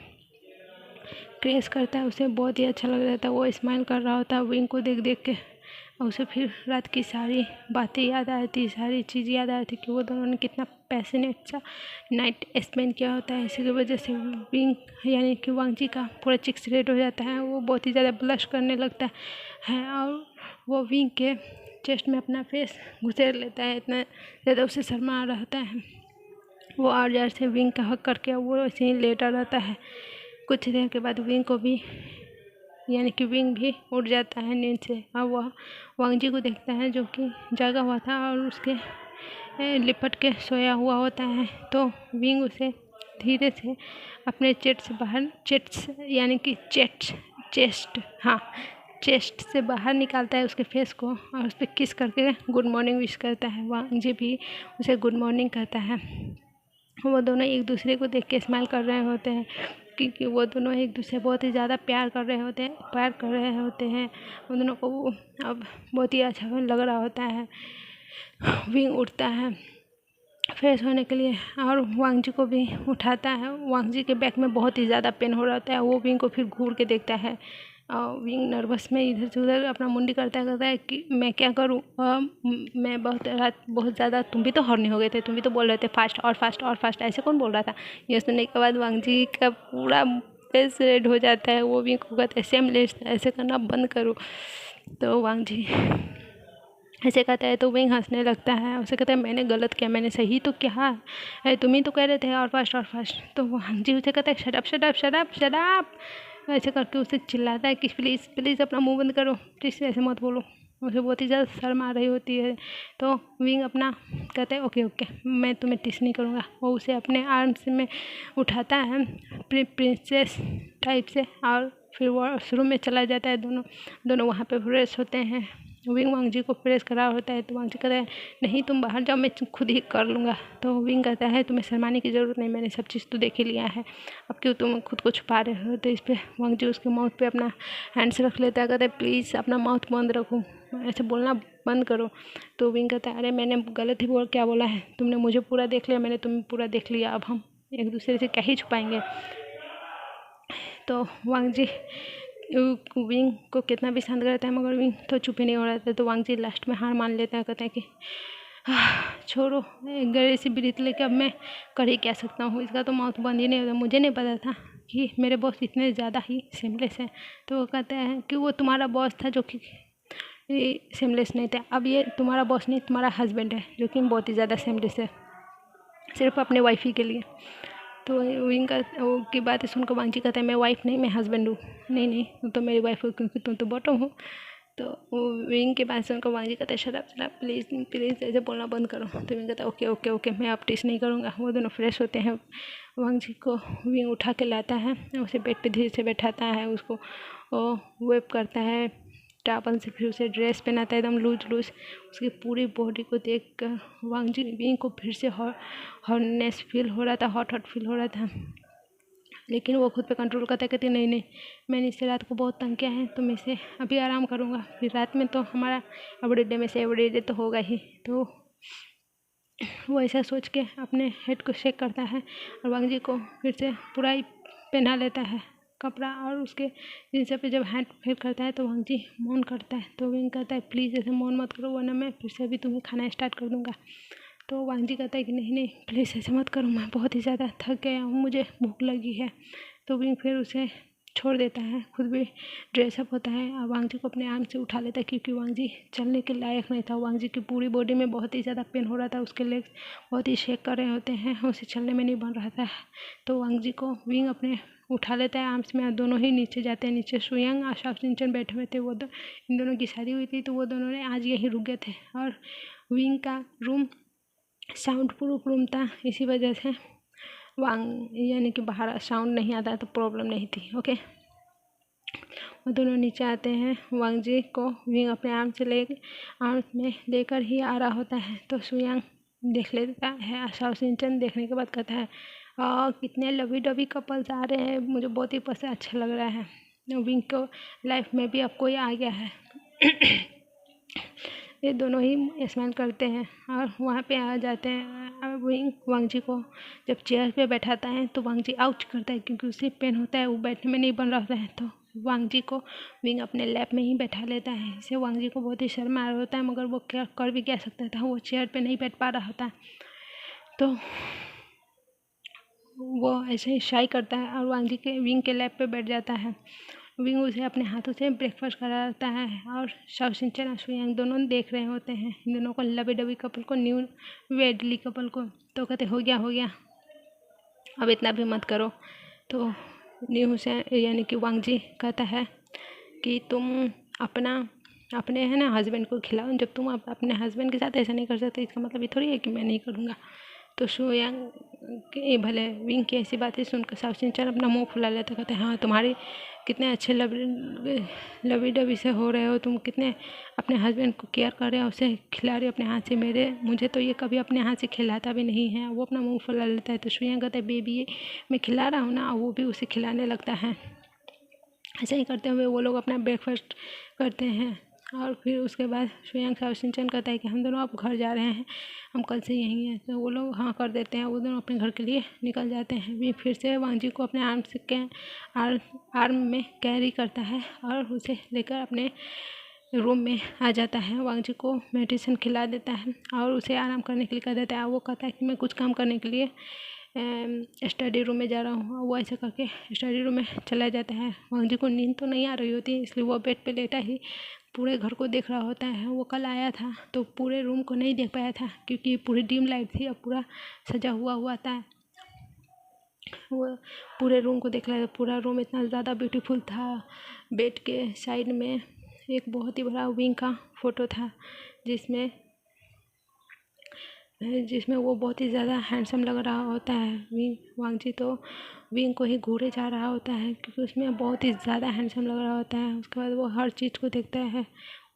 क्रेस करता है। उसे बहुत ही अच्छा लग रहा था, वो स्माइल कर रहा होता है विंग को देख देख के। और उसे फिर रात की सारी बातें याद आ रही थी, सारी चीज़ याद आ रही थी कि वो दोनों ने कितना पैशनेट सा नाइट स्पेंड किया होता है। इसी की वजह से विंग यानी कि वांगजी का पूरा चिक्स रेड हो जाता है, वो बहुत ही ज़्यादा ब्लश करने लगता है और वो विंग के चेस्ट में अपना फेस घुसेड़ लेता है। इतना ज़्यादा उसे शर्मा आ रहा होता है। वो और ज़्यादा से विंग का हक करके वो ऐसे ही लेटा रहता है। कुछ देर के बाद विंग को भी यानी कि विंग भी उठ जाता है नींद से और वह वांग जी को देखता है जो कि जागा हुआ था और उसके लिपट के सोया हुआ होता है। तो विंग उसे धीरे से अपने चेस्ट से बाहर निकालता है उसके फेस को और उस पर किस करके गुड मॉर्निंग विश करता है। वांग जी भी उसे गुड मॉर्निंग कहता है। वो दोनों एक दूसरे को देख के स्माइल कर रहे होते हैं क्योंकि वो दोनों एक दूसरे बहुत ही ज़्यादा प्यार कर रहे होते हैं। उन दोनों को अब बहुत ही अच्छा लग रहा होता है। विंग उठता है फ्रेश होने के लिए और वांग जी को भी उठाता है। वांग जी के बैक में बहुत ही ज़्यादा पेन हो रहा है। वो विंग को फिर घूर के देखता है और विंग नर्वस में इधर से उधर अपना मुंडी करता है कि मैं क्या करूं। मैं बहुत ज़्यादा, तुम भी तो हॉर्नी हो गए थे, तुम भी तो बोल रहे थे फास्ट और फास्ट और फास्ट, ऐसे कौन बोल रहा था। ये सुनने के बाद वांग जी का पूरा फेस रेड हो जाता है। वो विंग को कहते हैं सेमलेस, ऐसे करना बंद करो। तो वांग जी ऐसे कहता है तो विंग हंसने लगता है। उसे कहता है मैंने गलत किया, मैंने सही तो किया है, तुम ही तो कह रहे थे और फास्ट। तो वांग जी उसे कहता है शट अप ऐसे करके उसे चिल्लाता है कि प्लीज़ अपना मुंह बंद करो, प्लीज़ ऐसे मत बोलो। उसे बहुत ही ज़्यादा शर्म आ रही होती है। तो विंग अपना कहता है ओके मैं तुम्हें टिस नहीं करूँगा। वो उसे अपने आर्म्स में उठाता है प्रिंसेस टाइप से और फिर वॉशरूम में चला जाता है। दोनों वहाँ पे फ्रेश होते हैं। विंग वांग जी को प्रेस करा होता है तो वांग जी कहता है नहीं तुम बाहर जाओ, मैं खुद ही कर लूँगा। तो विंग कहता है तुम्हें शर्माने की ज़रूरत नहीं, मैंने सब चीज़ तो देख ही लिया है, अब क्यों तुम खुद को छुपा रहे हो। तो इस पर वांग जी उसके माउथ पे अपना हैंड्स रख लेता है। कहता है प्लीज़ अपना माउथ बंद रखो, ऐसे बोलना बंद करो। तो विंग कहता है अरे मैंने गलत ही क्या बोला है, तुमने मुझे पूरा देख लिया, मैंने तुम्हें पूरा देख लिया, अब हम एक दूसरे से क्या ही छुपाएंगे। तो वांग जी विंग को कितना भी शांत करता है मगर विंग तो चुप ही नहीं हो रहा था। तो वांग जी लास्ट में हार मान लेता है। कहता है कि छोड़ो, गले से ब्रीथ लेके अब मैं कर ही क्या सकता हूँ, इसका तो माउथ बंद ही नहीं होता। मुझे नहीं पता था कि मेरे बॉस इतने ज़्यादा ही सेमलेस हैं। तो वो कहता है कि वो तुम्हारा बॉस था जो कि सेमलेस नहीं था, अब ये तुम्हारा बॉस नहीं, तुम्हारा हस्बैंड है जो कि बहुत ही ज़्यादा सेमलेस है, सिर्फ अपने वाइफ ही के लिए। तो विंग की बातें सुनकर वांग जी कहता है मैं वाइफ नहीं, मैं हस्बैंड हूँ। नहीं तुम तो मेरी वाइफ हो क्योंकि तुम तो बॉटम हो। तो वो विंग की बात सुनकर वांग जी कहता है शट अप प्लीज़ ऐसे बोलना बंद करो। तो विंग कहता है ओके मैं अब टिस नहीं करूँगा। वो दोनों फ्रेश होते हैं। वांग जी को विंग उठा के लाता है, उसे बेड पे धीरे से बैठाता है, उसको वेप करता है टावल से, फिर उसे ड्रेस पहनाता है एकदम लूज। उसकी पूरी बॉडी को देख कर वांग जी विंग को फिर से हॉटनेस फील हो रहा था, हॉट फील हो रहा था। लेकिन वो खुद पे कंट्रोल करता है, कहती नहीं मैंने इसे रात को बहुत तंग किया है तो मैं इसे अभी आराम करूँगा, फिर रात में तो हमारा एवरी डे तो होगा ही। तो वो ऐसा सोच के अपने हेड को शेक करता है और वांग जी को फिर से पूरा ही पहना लेता है कपड़ा। और उसके जिनसे पे जब हैंड फेल करता है तो वांग जी मौन करता है। तो विंग कहता है प्लीज़ ऐसे मौन मत करो वरना मैं फिर से अभी तुम्हें खाना स्टार्ट कर दूँगा। तो वांग जी कहता है कि नहीं प्लीज़ ऐसे मत करो, मैं बहुत ही ज़्यादा थक गया हूँ, मुझे भूख लगी है। तो विंग फिर उसे छोड़ देता है, खुद भी ड्रेसअप होता है और वांग जी को अपने आर्म से उठा लेता है क्योंकि वांग जी चलने के लायक नहीं था। वांग जी की पूरी बॉडी में बहुत ही ज़्यादा पेन हो रहा था, उसके लेग्स बहुत ही शेक कर रहे होते हैं, उसे चलने में नहीं बन रहा था। तो वांग जी को विंग अपने उठा लेता है आर्म्स में और दोनों ही नीचे जाते हैं। नीचे सुयांग और शाओ सिंचन बैठे हुए थे, वो इन दोनों की शादी हुई थी तो वो दोनों ने आज यहीं रुक गए थे। और विंग का रूम साउंड प्रूफ रूम था, इसी वजह से यानी कि बाहर साउंड नहीं आता तो प्रॉब्लम नहीं थी। ओके, वो दोनों नीचे आते हैं। वांग जी को विंग अपने आर्म में लेकर ही आ रहा होता है। तो सुयांग देख लेता है, शाओ सिंचन देखने के बाद कहता है कितने लवी डवी कपल्स आ रहे हैं, मुझे बहुत ही पसंद अच्छा लग रहा है। विंग को लाइफ में भी अब कोई आ गया है। ये दोनों ही स्माइल करते हैं और वहाँ पे आ जाते हैं। विंग वांग जी को जब चेयर पे बैठाता है तो वांग जी आउच करता है क्योंकि उसे पेन होता है, वो बैठने में नहीं बन रहा होता है। तो वांग जी को विंग अपने लैप में ही बैठा लेता है। इससे वांग जी को बहुत ही शर्म आ रहा होता है मगर वो क्या कर भी क्या सकता था, वो चेयर पे नहीं बैठ पा रहा होता। तो वो ऐसे ही शाई करता है और वांग जी के विंग के लैप पे बैठ जाता है। विंग उसे अपने हाथों से ब्रेकफास्ट कराता है और शाओ सिंचन और सुयांग दोनों देख रहे होते हैं इन दोनों को, लवी डवी कपल को, न्यू वेडली कपल को। तो कहते हो गया अब इतना भी मत करो। तो न्यू से यानी कि वांग जी कहता है कि तुम अपने है ना हस्बैंड को खिलाओ। जब तुम अपने हस्बैंड के साथ ऐसा नहीं कर सकते, इसका मतलब ये थोड़ी है कि मैं नहीं करूँगा। तो शुयांग के भले विंग की ऐसी बातें सुनकर साउ शिनचैन अपना मुंह फुला लेते, कहते हाँ तुम्हारी कितने अच्छे लवी डबी से हो रहे हो, तुम कितने अपने हस्बैंड को केयर कर रहे हो, उसे खिला रहे हो अपने हाथ से। मुझे तो ये कभी अपने हाथ से खिलाता भी नहीं है। वो अपना मुंह फुला लेता है। तो शुयांग कहता है बेबी ये मैं खिला रहा हूँ ना, वो भी उसे खिलाने लगता है। ऐसा ही करते हुए वो लोग अपना ब्रेकफास्ट करते हैं। और फिर उसके बाद शुयांग साउ शिनचैन कहता है कि हम दोनों अब घर जा रहे हैं, हम कल से यहीं हैं। तो वो लोग हाँ कर देते हैं। वो दोनों अपने घर के लिए निकल जाते हैं। भी फिर से वांग जी को अपने आर्म में कैरी करता है और उसे लेकर अपने रूम में आ जाता है। वांग जी को मेडिसिन खिला देता है और उसे आराम करने के लिए कह देता है। वो कहता है कि मैं कुछ काम करने के लिए स्टडी रूम में जा रहा हूँ। वो ऐसे करके स्टडी रूम में चला जाता है। वांग जी को नींद तो नहीं आ रही होती, इसलिए वो बेड पे लेटा ही पूरे घर को देख रहा होता है। वो कल आया था तो पूरे रूम को नहीं देख पाया था, क्योंकि पूरी डिम लाइट थी और पूरा सजा हुआ था। वो पूरे रूम को देख रहा था। पूरा रूम इतना ज़्यादा ब्यूटीफुल था। बेड के साइड में एक बहुत ही बड़ा विंग का फोटो था, जिसमें वो बहुत ही ज़्यादा हैंडसम लग रहा होता है। वांग जी तो विंग को ही घूरे जा रहा होता है, क्योंकि उसमें बहुत ही ज़्यादा हैंडसम लग रहा होता है। उसके बाद वो हर चीज़ को देखता है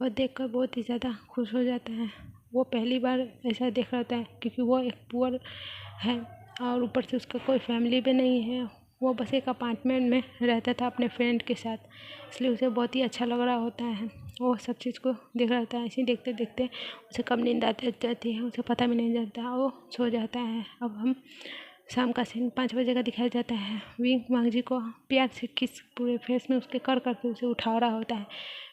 और देखकर बहुत ही ज़्यादा खुश हो जाता है। वो पहली बार ऐसा देख रहा होता है, क्योंकि वो एक पुअर है और ऊपर से उसका कोई फैमिली भी नहीं है। वो बस एक अपार्टमेंट में रहता था अपने फ्रेंड के साथ, इसलिए उसे बहुत ही अच्छा लग रहा होता है। वो सब चीज़ को देख रहा होता है। ऐसे ही देखते देखते उसे कब नींद आती जाती है उसे पता भी नहीं चलता, वो सो जाता है। अब हम शाम का सीन 5 बजे का दिखाया जाता है। विंग वांग जी को प्यार से किस पूरे फेस में उसके कर करके उसे उठा रहा होता है।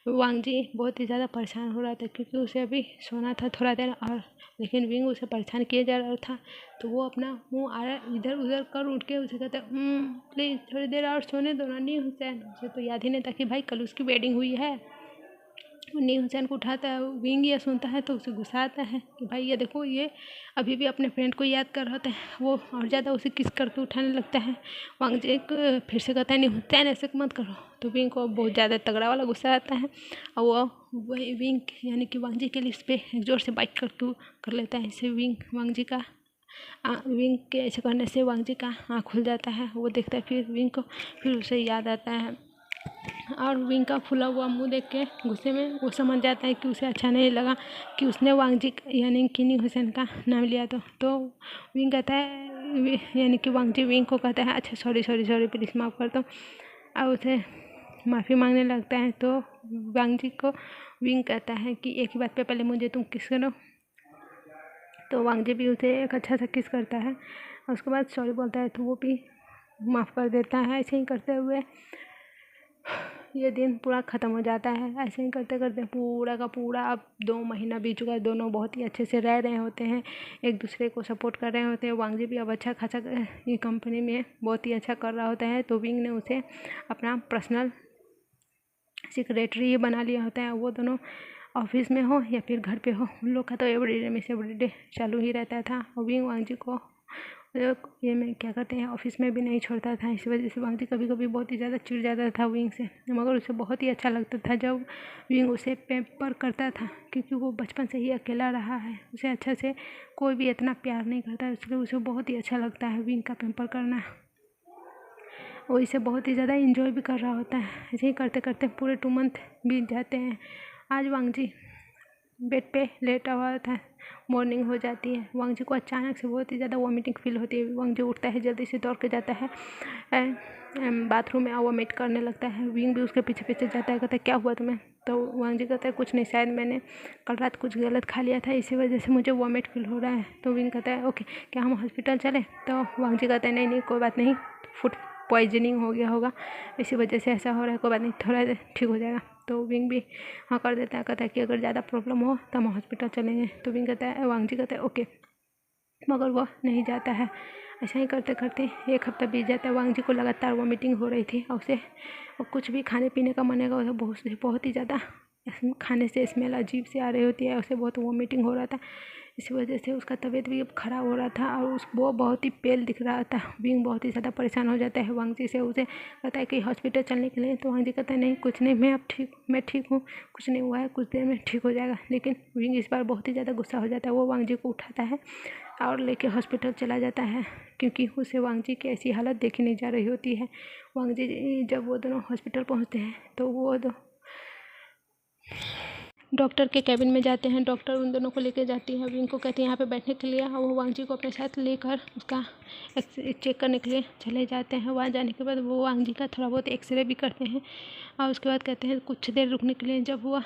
वांग जी बहुत ही ज़्यादा परेशान हो रहा था, क्योंकि उसे अभी सोना था थोड़ा देर और, लेकिन विंग उसे परेशान किया जा रहा था। तो वो अपना मुँह इधर उधर कर उठ के उसे कहता है प्लीज़ थोड़ी देर और सोने दो ना नी हुसैन। उसे तो याद ही नहीं था कि भाई कल उसकी वेडिंग हुई है। नी हुसैन को उठाता है। विंग ये सुनता है तो उसे गुस्सा आता है कि भाई ये देखो ये अभी भी अपने फ्रेंड को याद कर रहा होता है। वो और ज़्यादा उसे किस करके उठाने लगता है। वांग जी फिर से कहता है नी हुसैन ऐसे मत करो। तो विंग को बहुत ज़्यादा तगड़ा वाला गुस्सा आता है और वो विंग यानी कि वांग जी के लिप्स पे जोर से बाइट करके कर लेता है। इससे विंग के ऐसे करने से वांग जी का आँख खुल जाता है। वो देखता है फिर विंग को, फिर उसे याद आता है और विंग का फूला हुआ मुंह देख के गुस्से में वो समझ जाता है कि उसे अच्छा नहीं लगा कि उसने वांग जी यानी कि नी हुसैन का नाम लिया। तो विंग कहता है यानी कि वांग जी विंग को कहता है अच्छा सॉरी प्लीज़ माफ़ कर दो, और उसे माफ़ी मांगने लगता है। तो वांग जी को विंग कहता है कि एक ही बात पे पहले मुझे तुम किस करो। तो वांग जी भी उसे एक अच्छा सा किस करता है और उसके बाद सॉरी बोलता है, तो वो भी माफ़ कर देता है। ऐसे ही करते हुए ये दिन पूरा ख़त्म हो जाता है। ऐसे ही करते करते पूरा का पूरा अब 2 महीना बीत चुका है। दोनों बहुत ही अच्छे से रह रहे होते हैं, एक दूसरे को सपोर्ट कर रहे होते हैं। वांग जी भी अब अच्छा खासा ये कंपनी में बहुत ही अच्छा कर रहा होता है। तो विंग ने उसे अपना पर्सनल सेक्रेटरी बना लिया होता है। वो दोनों ऑफिस में हो या फिर घर पे हो, उन लोग का तो एवरीडे चालू ही रहता था। और विंग वांग जी को ये में क्या कहते हैं ऑफिस में भी नहीं छोड़ता था। इस वजह से वांग जी कभी कभी बहुत ही ज़्यादा चिढ़ जाता था विंग से, मगर उसे बहुत ही अच्छा लगता था जब विंग उसे पैम्पर करता था, क्योंकि वो बचपन से ही अकेला रहा है। उसे अच्छा से कोई भी इतना प्यार नहीं करता, इसलिए उसे बहुत ही अच्छा लगता है विंग का पैम्पर करना। वो इसे बहुत ही ज़्यादा इंजॉय भी कर रहा होता है। ऐसे ही करते करते पूरे 2 मंथ बीत जाते हैं। आज वांग जी बेड पे लेटा हुआ था। मॉर्निंग हो जाती है। वांग जी को अचानक से बहुत ही ज़्यादा वॉमिटिंग फील होती है। वांग जी उठता है, जल्दी से दौड़ के जाता है बाथरूम में और वॉमिट करने लगता है। विंग भी उसके पीछे पीछे जाता है, कहता है क्या हुआ तुम्हें। तो वांग जी कहता है कुछ नहीं, शायद मैंने कल रात कुछ गलत खा लिया था, इसी वजह से मुझे वॉमिट फील हो रहा है। तो विंग कहता है ओके क्या हम हॉस्पिटल चलें। तो वांग जी कहता है नहीं कोई बात नहीं, फूड पॉइजनिंग हो गया होगा, इसी वजह से ऐसा हो रहा है, कोई बात नहीं थोड़ा देर ठीक हो जाएगा। तो विंग भी हाँ कर देता है, कहता है कि अगर ज़्यादा प्रॉब्लम हो तो हम हॉस्पिटल चलेंगे। तो विंग कहता है वांग जी कहता है ओके, मगर वो नहीं जाता है। ऐसा ही करते करते 1 हफ्ता बीत जाता है। वांग जी को लगातार वॉमिटिंग हो रही थी और उसे कुछ भी खाने पीने का मन है उसे बहुत ही ज़्यादा खाने से स्मेल अजीब सी आ रही होती है। उसे बहुत वॉमिटिंग हो रहा था। इसी वजह से उसका तबीयत भी अब ख़राब हो रहा था और वो बहुत ही पेल दिख रहा था। विंग बहुत ही ज़्यादा परेशान हो जाता है वांगजी से, उसे कहता है कि हॉस्पिटल चलने के लिए। तो वांगजी कहता है नहीं कुछ नहीं, मैं ठीक हूँ, कुछ नहीं हुआ है, कुछ देर में ठीक हो जाएगा। लेकिन विंग इस बार बहुत ही ज़्यादा गुस्सा हो जाता है। वो वांगजी को उठाता है और लेके हॉस्पिटल चला जाता है, क्योंकि उसे वांगजी की ऐसी हालत देखी नहीं जा रही होती है। वांगजी जब वो दोनों हॉस्पिटल पहुँचते हैं तो वो डॉक्टर के कैबिन में जाते हैं। डॉक्टर उन दोनों को लेकर जाती है, विंग को कहती है यहाँ पे बैठने के लिए, और वो वांगजी को अपने साथ लेकर उसका चेक करने के लिए चले जाते हैं। वहाँ जाने के बाद वो वांगजी का थोड़ा बहुत एक्सरे भी करते हैं और उसके बाद कहते हैं कुछ देर रुकने के लिए। जब वो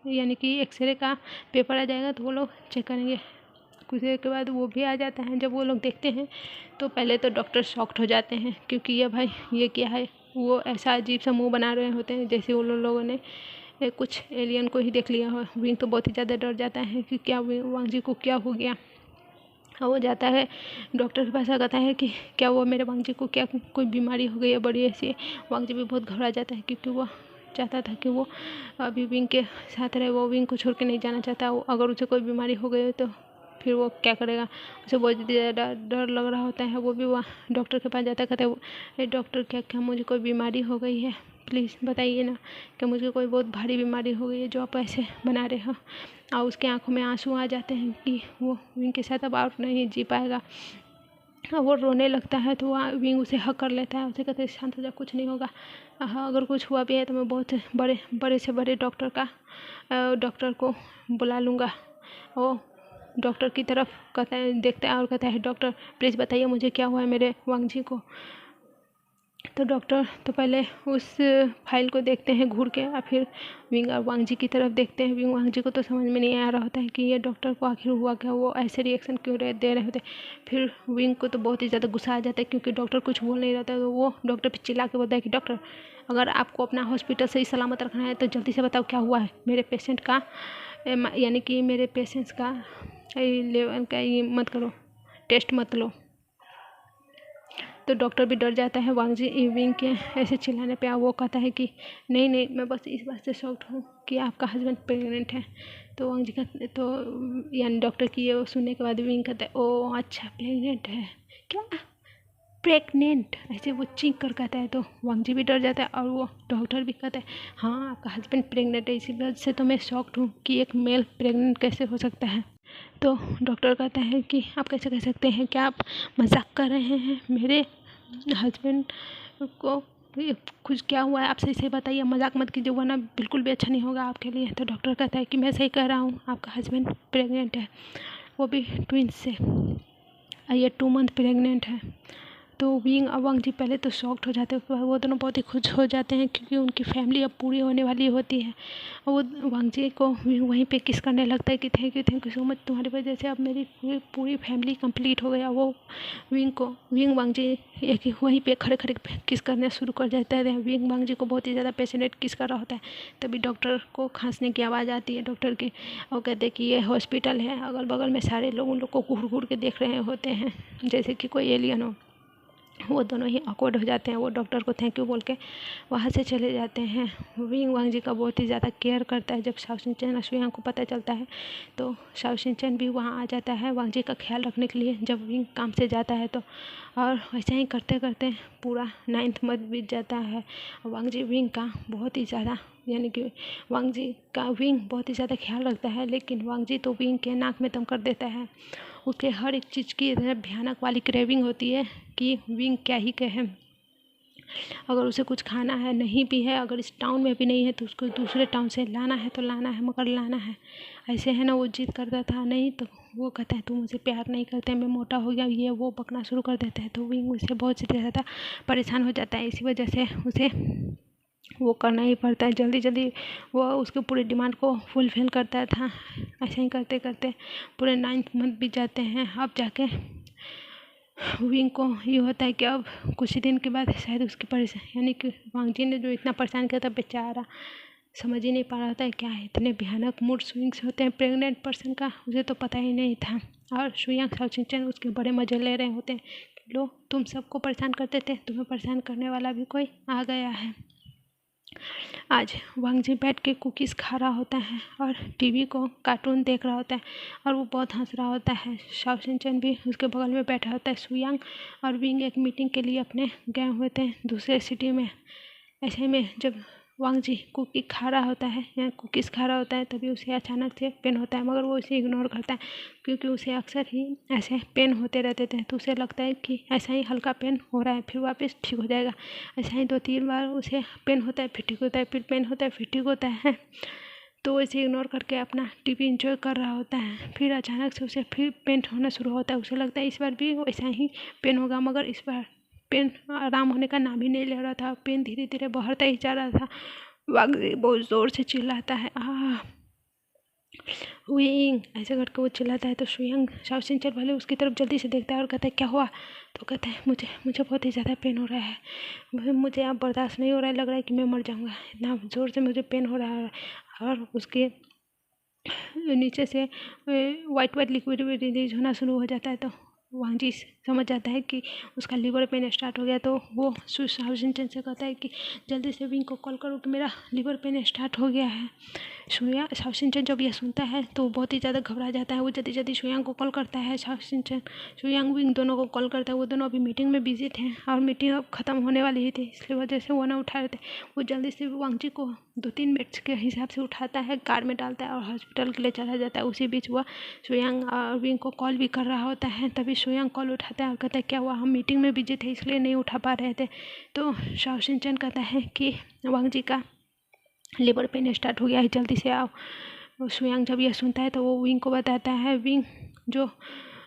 यानी कि एक्सरे का पेपर आ जाएगा तो वो लोग चेक करेंगे। कुछ देर के बाद वो भी आ जाता है। जब वो लोग देखते हैं तो पहले तो डॉक्टर शॉक्ड हो जाते हैं, क्योंकि ये भाई ये क्या है, वो ऐसा अजीब सा मुंह बना रहे होते हैं जैसे वो लोगों ने कुछ एलियन को ही देख लिया हो। विंग तो बहुत ही ज़्यादा डर जाता है कि क्या वांगजी को क्या हो गया। और वो जाता है डॉक्टर के पास, कहता है कि क्या वो मेरे वांगजी को क्या कोई बीमारी हो गई है बड़ी ऐसी। वांगजी भी बहुत घबरा जाता है, क्योंकि वो चाहता था कि वो अभी विंग के साथ रहे, वो विंग को छोड़ के नहीं जाना चाहता। वो अगर उसे कोई बीमारी हो गई तो फिर वो क्या करेगा, उसे बहुत ज़्यादा डर लग रहा होता है। वो भी वहाँ डॉक्टर के पास जाता है, कहता है डॉक्टर क्या मुझे कोई बीमारी हो गई है, प्लीज़ बताइए ना कि मुझे कोई बहुत भारी बीमारी हो गई है जो आप ऐसे बना रहे हो। और उसके आंखों में आंसू आ जाते हैं कि वो विंग के साथ अब और नहीं जी पाएगा। वो रोने लगता है तो वहाँ विंग उसे हक कर लेता है। उसे कहते हैं शांत हो जा, कुछ नहीं होगा, अगर कुछ हुआ भी है तो मैं बहुत बड़े से बड़े डॉक्टर को बुला लूँगा। वो डॉक्टर की तरफ कहता है, देखता है और कहता है डॉक्टर प्लीज़ बताइए मुझे क्या हुआ है मेरे वांगजी को। तो डॉक्टर तो पहले उस फाइल को देखते हैं घूर के, और फिर विंग और वांगजी की तरफ देखते हैं। विंग वांगजी को तो समझ में नहीं आ रहा होता है कि ये डॉक्टर को आखिर हुआ क्या, वो ऐसे रिएक्शन क्यों दे रहे होते। फिर विंग को तो बहुत ही ज़्यादा गुस्सा आ जाता है, क्योंकि डॉक्टर कुछ बोल नहीं रहा था। तो वो डॉक्टर पे चिल्ला के बोलता है कि डॉक्टर अगर आपको अपना हॉस्पिटल सही सलामत रखना है तो जल्दी से बताओ क्या हुआ है मेरे पेशेंट का, यानी कि मेरे पेशेंट्स का लेवल का ये मत करो, टेस्ट मत लो। तो डॉक्टर भी डर जाता है वांगजी विंग के ऐसे चिल्लाने पे। वो कहता है कि नहीं मैं बस इस बात से शॉक्ड हूँ कि आपका हस्बैंड प्रेग्नेंट है। तो वांगजी का तो यानी डॉक्टर की ये सुनने के बाद विंग कहता है ओ अच्छा प्रेग्नेंट है क्या, प्रेग्नेंट, ऐसे वो चीख कर कहता है। तो वांगजी भी डर जाता है और वो डॉक्टर भी कहता है हाँ आपका हस्बैंड प्रेग्नेंट है, इसी वजह से तो मैं शॉक्ड हूँ कि एक मेल प्रेग्नेंट कैसे हो सकता है। तो डॉक्टर कहता है कि आप कैसे कह सकते हैं, क्या आप मजाक कर रहे हैं, मेरे हस्बैंड को कुछ क्या हुआ है, आप सही बताइए, मजाक मत कीजिए वरना बिल्कुल भी अच्छा नहीं होगा आपके लिए। तो डॉक्टर कहता है कि मैं सही कह रहा हूँ, आपका हस्बैंड प्रेग्नेंट है, वो भी ट्विंस से, ये 2 मंथ प्रेग्नेंट है। तो विंग और वांगजी पहले तो शॉक्ड हो जाते हैं, उसके बाद वो दोनों बहुत ही खुश हो जाते हैं, क्योंकि उनकी फैमिली अब पूरी होने वाली होती है। और वो वांगजी को वहीं पे किस करने लगता है कि थैंक यू सो मच, तुम्हारी वजह से अब मेरी पूरी फैमिली कंप्लीट हो गया। वो विंग वांगजी एक वहीं पे खड़े किस करना शुरू कर देता है। विंग वांगजी को बहुत ही ज़्यादा पैशनेट किस कर रहा होता है। तभी डॉक्टर को खांसने की आवाज़ आती है डॉक्टर की, और कहते हैं कि ये हॉस्पिटल है, अगल बगल में सारे लोग उन लोग को घूर के देख रहे होते हैं जैसे कि कोई एलियन हो। वो दोनों ही ऑकवर्ड हो जाते हैं। वो डॉक्टर को थैंक यू बोल के वहाँ से चले जाते हैं। विंग वांगजी का बहुत ही ज़्यादा केयर करता है। जब शाओ शिनचैन और शुयांग को पता चलता है तो शाओ शिनचैन भी वहाँ आ जाता है वांगजी का ख्याल रखने के लिए, जब विंग काम से जाता है तो। और ऐसे ही करते करते पूरा 9th मंथ बीत जाता है। वांगजी विंग का बहुत ही ज़्यादा यानी कि वांगजी का विंग बहुत ही ज़्यादा ख्याल रखता है, लेकिन वांगजी तो विंग के नाक में दम कर देता है। उसके हर एक चीज़ की इतनी भयानक वाली क्रेविंग होती है कि विंग क्या ही कहे। अगर उसे कुछ खाना है, नहीं भी है, अगर इस टाउन में भी नहीं है तो उसको दूसरे टाउन से लाना है तो लाना है, मगर लाना है। ऐसे है ना, वो जिद करता था, नहीं तो वो कहता है तू मुझे प्यार नहीं करते, मैं मोटा हो गया, ये वो बकना शुरू कर देता है। तो विंग उससे बहुत ज़्यादा परेशान हो जाता है। इसी वजह से उसे वो करना ही पड़ता है, जल्दी जल्दी वो उसके पूरे डिमांड को फुलफिल करता था। ऐसे ही करते करते पूरे 9th मंथ बीत जाते हैं। अब जाके विंग को ये होता है कि अब कुछ ही दिन के बाद शायद उसकी परेशानी यानी कि वांगजी ने जो इतना परेशान किया था बेचारा समझ ही नहीं पा रहा था क्या है, इतने भयानक मूड स्विंग्स होते हैं प्रेग्नेंट पर्सन का, उसे तो पता ही नहीं था। और शुयांग शाओ शिनचैन उसके बड़े मजे ले रहे होते हैं कि लो तुम सबको परेशान करते थे, तुम्हें परेशान करने वाला भी कोई आ गया है। आज वांग जी बैठ के कुकीज़ खा रहा होता है और टीवी को कार्टून देख रहा होता है और वो बहुत हंस रहा होता है। शाओ शिनचैन भी उसके बगल में बैठा होता है। सुयांग और विंग एक मीटिंग के लिए अपने गए हुए थे दूसरे सिटी में। ऐसे में जब वांग जी कुकी खा रहा होता है या कुकीज़ खा रहा होता है तभी उसे अचानक से पेन होता है, मगर वो उसे इग्नोर करता है क्योंकि उसे अक्सर ही ऐसे पेन होते रहते थे। तो उसे लगता है कि ऐसा ही हल्का पेन हो रहा है, फिर वापस ठीक हो जाएगा। ऐसा ही 2-3 बार उसे पेन होता है, फिर ठीक होता है, फिर पेन होता है, फिर ठीक होता है। तो वो इसे इग्नोर करके अपना टीवी इंजॉय कर रहा होता है। फिर अचानक से उसे फिर पेन होना शुरू होता है। उसे लगता है इस बार भी वैसा ही पेन होगा, मगर इस बार पेन आराम होने का नाम ही नहीं ले रहा था। पेन धीरे धीरे बढ़ता ही जा रहा था। वांग जी बहुत ज़ोर से चिल्लाता है, विंग ऐसे करके वो चिल्लाता है। तो सुयांग शाओ शिनचैन वाले उसकी तरफ जल्दी से देखता है और कहता है क्या हुआ? तो कहता है मुझे बहुत ही ज़्यादा पेन हो रहा है, मुझे अब बर्दाश्त नहीं हो रहा है, लग रहा है कि मैं मर जाऊँगा, इतना ज़ोर से मुझे पेन हो रहा है। और उसके नीचे से वाइट लिक्विड रिलीज होना शुरू हो जाता है। तो वांग जी समझ जाता है कि उसका लीवर पेन स्टार्ट हो गया। तो वो शाओ शिनचैन से कहता है कि जल्दी से विंग को कॉल करो कि मेरा लीवर पेन स्टार्ट हो गया है। शाओ शिनचैन जब यह सुनता है तो बहुत ही ज़्यादा घबरा जाता है। वो जल्दी जल्दी सुयांग को कॉल करता है। शाओ शिनचैन सुयांग विंग दोनों को कॉल करता है। वो दोनों अभी मीटिंग में बिजी थे और मीटिंग अब ख़त्म होने वाली ही थी, इसलिए वजह से वो ना उठा रहे थे। वो जल्दी से वांग जी को 2-3 मिनट्स के हिसाब से उठाता है, कार में डालता है और हॉस्पिटल के लिए चला जाता है। उसी बीच वह सुयांग और विंग को कॉल भी कर रहा होता है। तभी सुयांग कॉल उठाता है और कहता है क्या हुआ? हम मीटिंग में बिजी थे इसलिए नहीं उठा पा रहे थे। तो शाओ शिनचैन कहता है कि वांग जी का लीवर पेन स्टार्ट हो गया है, जल्दी से आओ। सुयांग जब यह सुनता है तो वो विंग को बताता है। विंग जो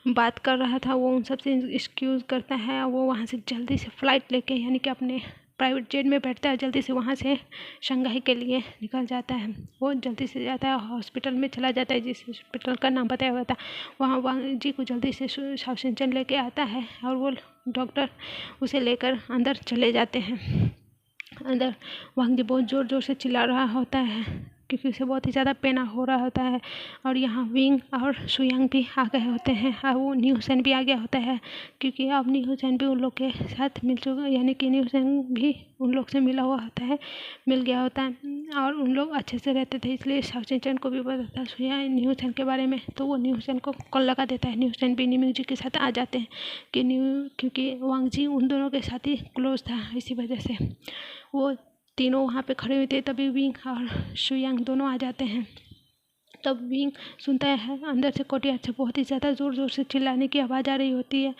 बात कर रहा था वो उन सबसे एक्सक्यूज़ करता है। वो वहाँ से जल्दी से फ़्लाइट लेके यानी कि अपने प्राइवेट जेट में बैठता है, जल्दी से वहाँ से शंघाई के लिए निकल जाता है। वो जल्दी से जाता है, हॉस्पिटल में चला जाता है जिस हॉस्पिटल का नाम बताया हुआ था। वहाँ वांग जी को जल्दी से शाओ शिनचैन लेके आता है और वो डॉक्टर उसे लेकर अंदर चले जाते हैं। अंदर वांग जी बहुत ज़ोर ज़ोर से चिल्ला रहा होता है क्योंकि उसे बहुत ही ज़्यादा पेन हो रहा होता है। और यहाँ विंग और सुयांग भी आ गए होते हैं और वो न्यू सेन भी आ गया होता है क्योंकि अब न्यू सेन भी उन लोग के साथ मिल चुका, यानी कि न्यू सेन भी उन लोग से मिल गया होता है और उन लोग अच्छे से रहते थे। इसलिए शाओ शिनचैन को भी पता था सुयांग न्यू सेन के बारे में। तो वो न्यू सेन को कॉल लगा देता है। न्यू सेन भी निमिंग जी के साथ आ जाते हैं क्योंकि वांग जी उन दोनों के साथ ही क्लोज था, इसी वजह से वो तीनों वहाँ पे खड़े हुए थे। तभी विंग और सुयांग दोनों आ जाते हैं। तब विंग सुनता है अंदर से कोर्टयार्ड से बहुत ही ज़्यादा ज़ोर ज़ोर से चिल्लाने की आवाज़ आ रही होती है।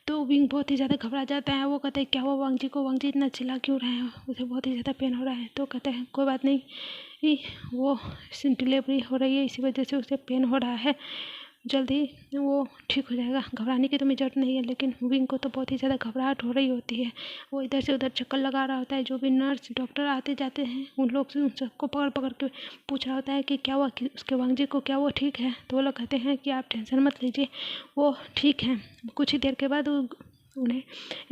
तो विंग बहुत ही ज़्यादा घबरा जाता है। वो कहता है क्या हुआ वांग जी को? वांग जी इतना चिल्ला क्यों रहे हैं? उसे बहुत ही ज़्यादा पेन हो रहा है। तो कहता है कोई बात नहीं, वो डिलीवरी हो रही है इसी वजह से उसे पेन हो रहा है, जल्दी वो ठीक हो जाएगा, घबराने की तो मुझे ज़रूरत नहीं है। लेकिन विंग को तो बहुत ही ज़्यादा घबराहट हो रही होती है। वो इधर से उधर चक्कर लगा रहा होता है। जो भी नर्स डॉक्टर आते जाते हैं उन लोग से उन सबको पकड़ पकड़ के पूछ रहा होता है कि क्या हुआ, कि उसके वांग जी को क्या वो ठीक है? तो वो लोग कहते हैं कि आप टेंशन मत लीजिए, वो ठीक है। कुछ ही देर के बाद उन्हें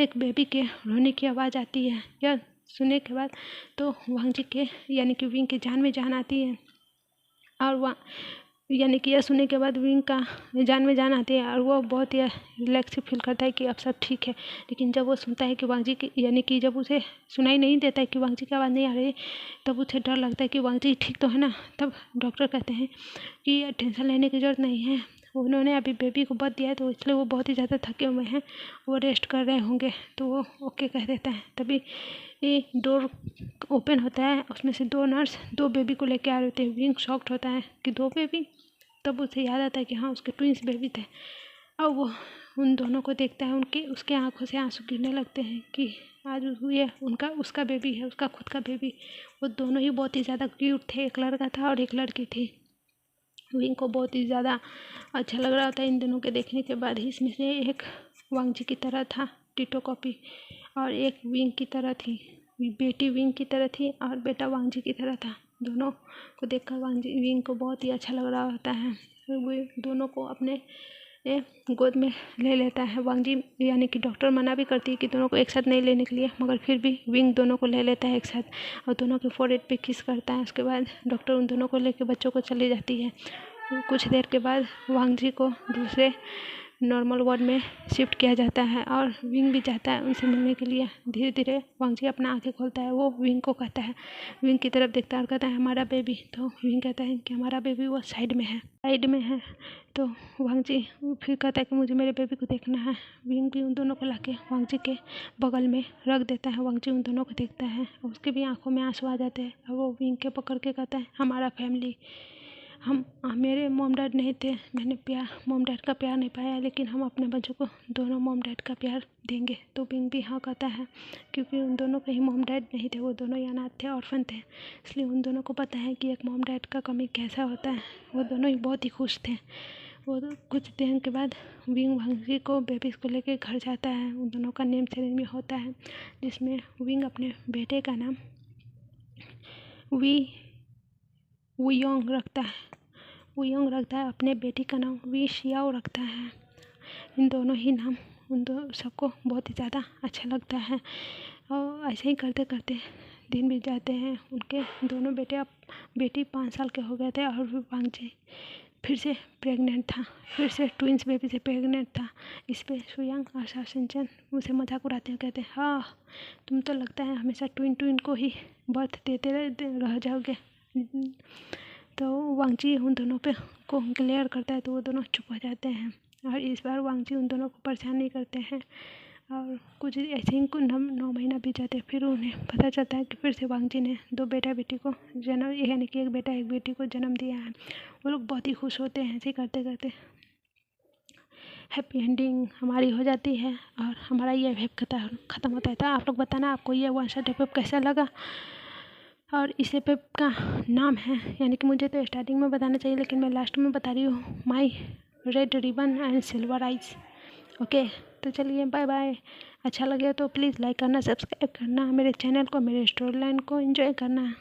एक बेबी के रोने की आवाज़ आती है। यह सुनने के बाद तो वांग जी के यानी कि विंग की जान में जान आती है और वह यानी कि यह सुनने के बाद विंग का जान में जान आती है और वो बहुत ही रिलैक्स फील करता है कि अब सब ठीक है। लेकिन जब वो सुनता है कि वांग जी की यानी कि जब उसे सुनाई नहीं देता है कि वांग जी की आवाज़ नहीं आ रही, तब उसे डर लगता है कि वांग जी ठीक तो है ना। तब डॉक्टर कहते हैं कि टेंशन लेने की ज़रूरत नहीं है, उन्होंने अभी बेबी को बर्थ दिया है तो इसलिए वो बहुत ही ज़्यादा थके हुए हैं, वो रेस्ट कर रहे होंगे। तो वो ओके कह देता है। तभी ये डोर ओपन होता है, उसमें से 2 नर्स 2 बेबी को लेके आ रहे थे। विंग शॉक्ड होता है कि 2 बेबी। तब उसे याद आता है कि हाँ उसके ट्विंस बेबी थे। अब वो उन दोनों को देखता है, उसके आंखों से आंसू गिरने लगते हैं कि आज ये उसका बेबी है, उसका खुद का बेबी। वो दोनों ही बहुत ही ज़्यादा क्यूट थे, एक लड़का था और एक लड़की थी। विंग को बहुत ही ज़्यादा अच्छा लग रहा था इन दोनों के देखने के बाद ही। इसमें से एक वांग जी की तरह था टिटो कॉपी और एक विंग की तरह थी, बेटी विंग की तरह थी और बेटा वांग जी की तरह था। दोनों को देखकर विंग को बहुत ही अच्छा लग रहा होता है। वो दोनों को अपने गोद में ले लेता है। वांग जी यानी कि डॉक्टर मना भी करती है कि दोनों को एक साथ नहीं लेने के लिए, मगर फिर भी विंग दोनों को ले लेता है एक साथ और दोनों के फोrehead पे किस करता है। उसके बाद डॉक्टर उन दोनों को लेकर बच्चों को चली जाती है। कुछ देर के बाद वांग जी को दूसरे नॉर्मल वार्ड में शिफ्ट किया जाता है और विंग भी जाता है उनसे मिलने के लिए। धीरे धीरे वांगजी अपना आँखें खोलता है, वो विंग को कहता है, विंग की तरफ देखता है और कहता है हमारा बेबी। तो विंग कहता है कि हमारा बेबी वो साइड में है। तो वांगजी फिर कहता है कि मुझे मेरे बेबी को देखना है। विंग भी उन दोनों को लाके वांगजी के बगल में रख देता है। वांगजी उन दोनों को देखता है और उसके भी आंखों में आंसू आ जाते हैं और वो विंग के पकड़ के कहता है हमारा फैमिली, मेरे मॉम डैड नहीं थे, मैंने मॉम डैड का प्यार नहीं पाया, लेकिन हम अपने बच्चों को दोनों मॉम डैड का प्यार देंगे। तो विंग भी हाँ कहता है, क्योंकि उन दोनों के ही मॉम डैड नहीं थे, वो दोनों ही अनाथ थे, ऑर्फन थे, इसलिए उन दोनों को पता है कि एक मॉम डैड का कमी कैसा होता है। वो दोनों ही बहुत ही खुश थे। वो कुछ दिन के बाद विंग वांगजी को बेबीज़ को लेके घर जाता है। उन दोनों का नेम सेरेमनी होता है, जिसमें विंग अपने बेटे का नाम वुयोंग रखता है, अपने बेटी का नाम वी शियाओ रखता है। इन दोनों ही नाम उन दो सबको बहुत ही ज़्यादा अच्छा लगता है। और ऐसे ही करते करते दिन बीत जाते हैं। उनके दोनों बेटी 5 साल के हो गए थे और वांगजी फिर से प्रेग्नेंट था, फिर से ट्विंस बेबी से प्रेग्नेंट था। इस पे सुयांग और शाओशिनचेन उसे मजाक उड़ाते हैं, कहते हैं हाँ तुम तो लगता है हमेशा ट्विन को ही बर्थ देते रह जाओगे। तो वांगजी उन दोनों पे को ग्लेयर करता है तो वो दोनों चुप हो जाते हैं। और इस बार वांगजी उन दोनों को परेशान नहीं करते हैं और कुछ ऐसे ही 9 महीना बीत जाते हैं। फिर उन्हें पता चलता है कि फिर से वांगजी ने 2 बेटा बेटी को जन्म, यानी कि एक बेटा एक बेटी को जन्म दिया है। वो लोग बहुत ही खुश होते हैं। ऐसे करते करते हैप्पी एंडिंग हमारी हो जाती है और हमारा ये वेब ख़त्म होता है। तो आप लोग बताना आपको ये वन शॉट वेब कैसा लगा। और इस वेब का नाम है, यानी कि मुझे तो स्टार्टिंग में बताना चाहिए लेकिन मैं लास्ट में बता रही हूँ, my red ribbon and silver eyes. Okay, तो चलिए बाय बाय। अच्छा लगे तो प्लीज़ लाइक करना, सब्सक्राइब करना, मेरे चैनल को, मेरे स्टोरी लाइन को एंजॉय करना।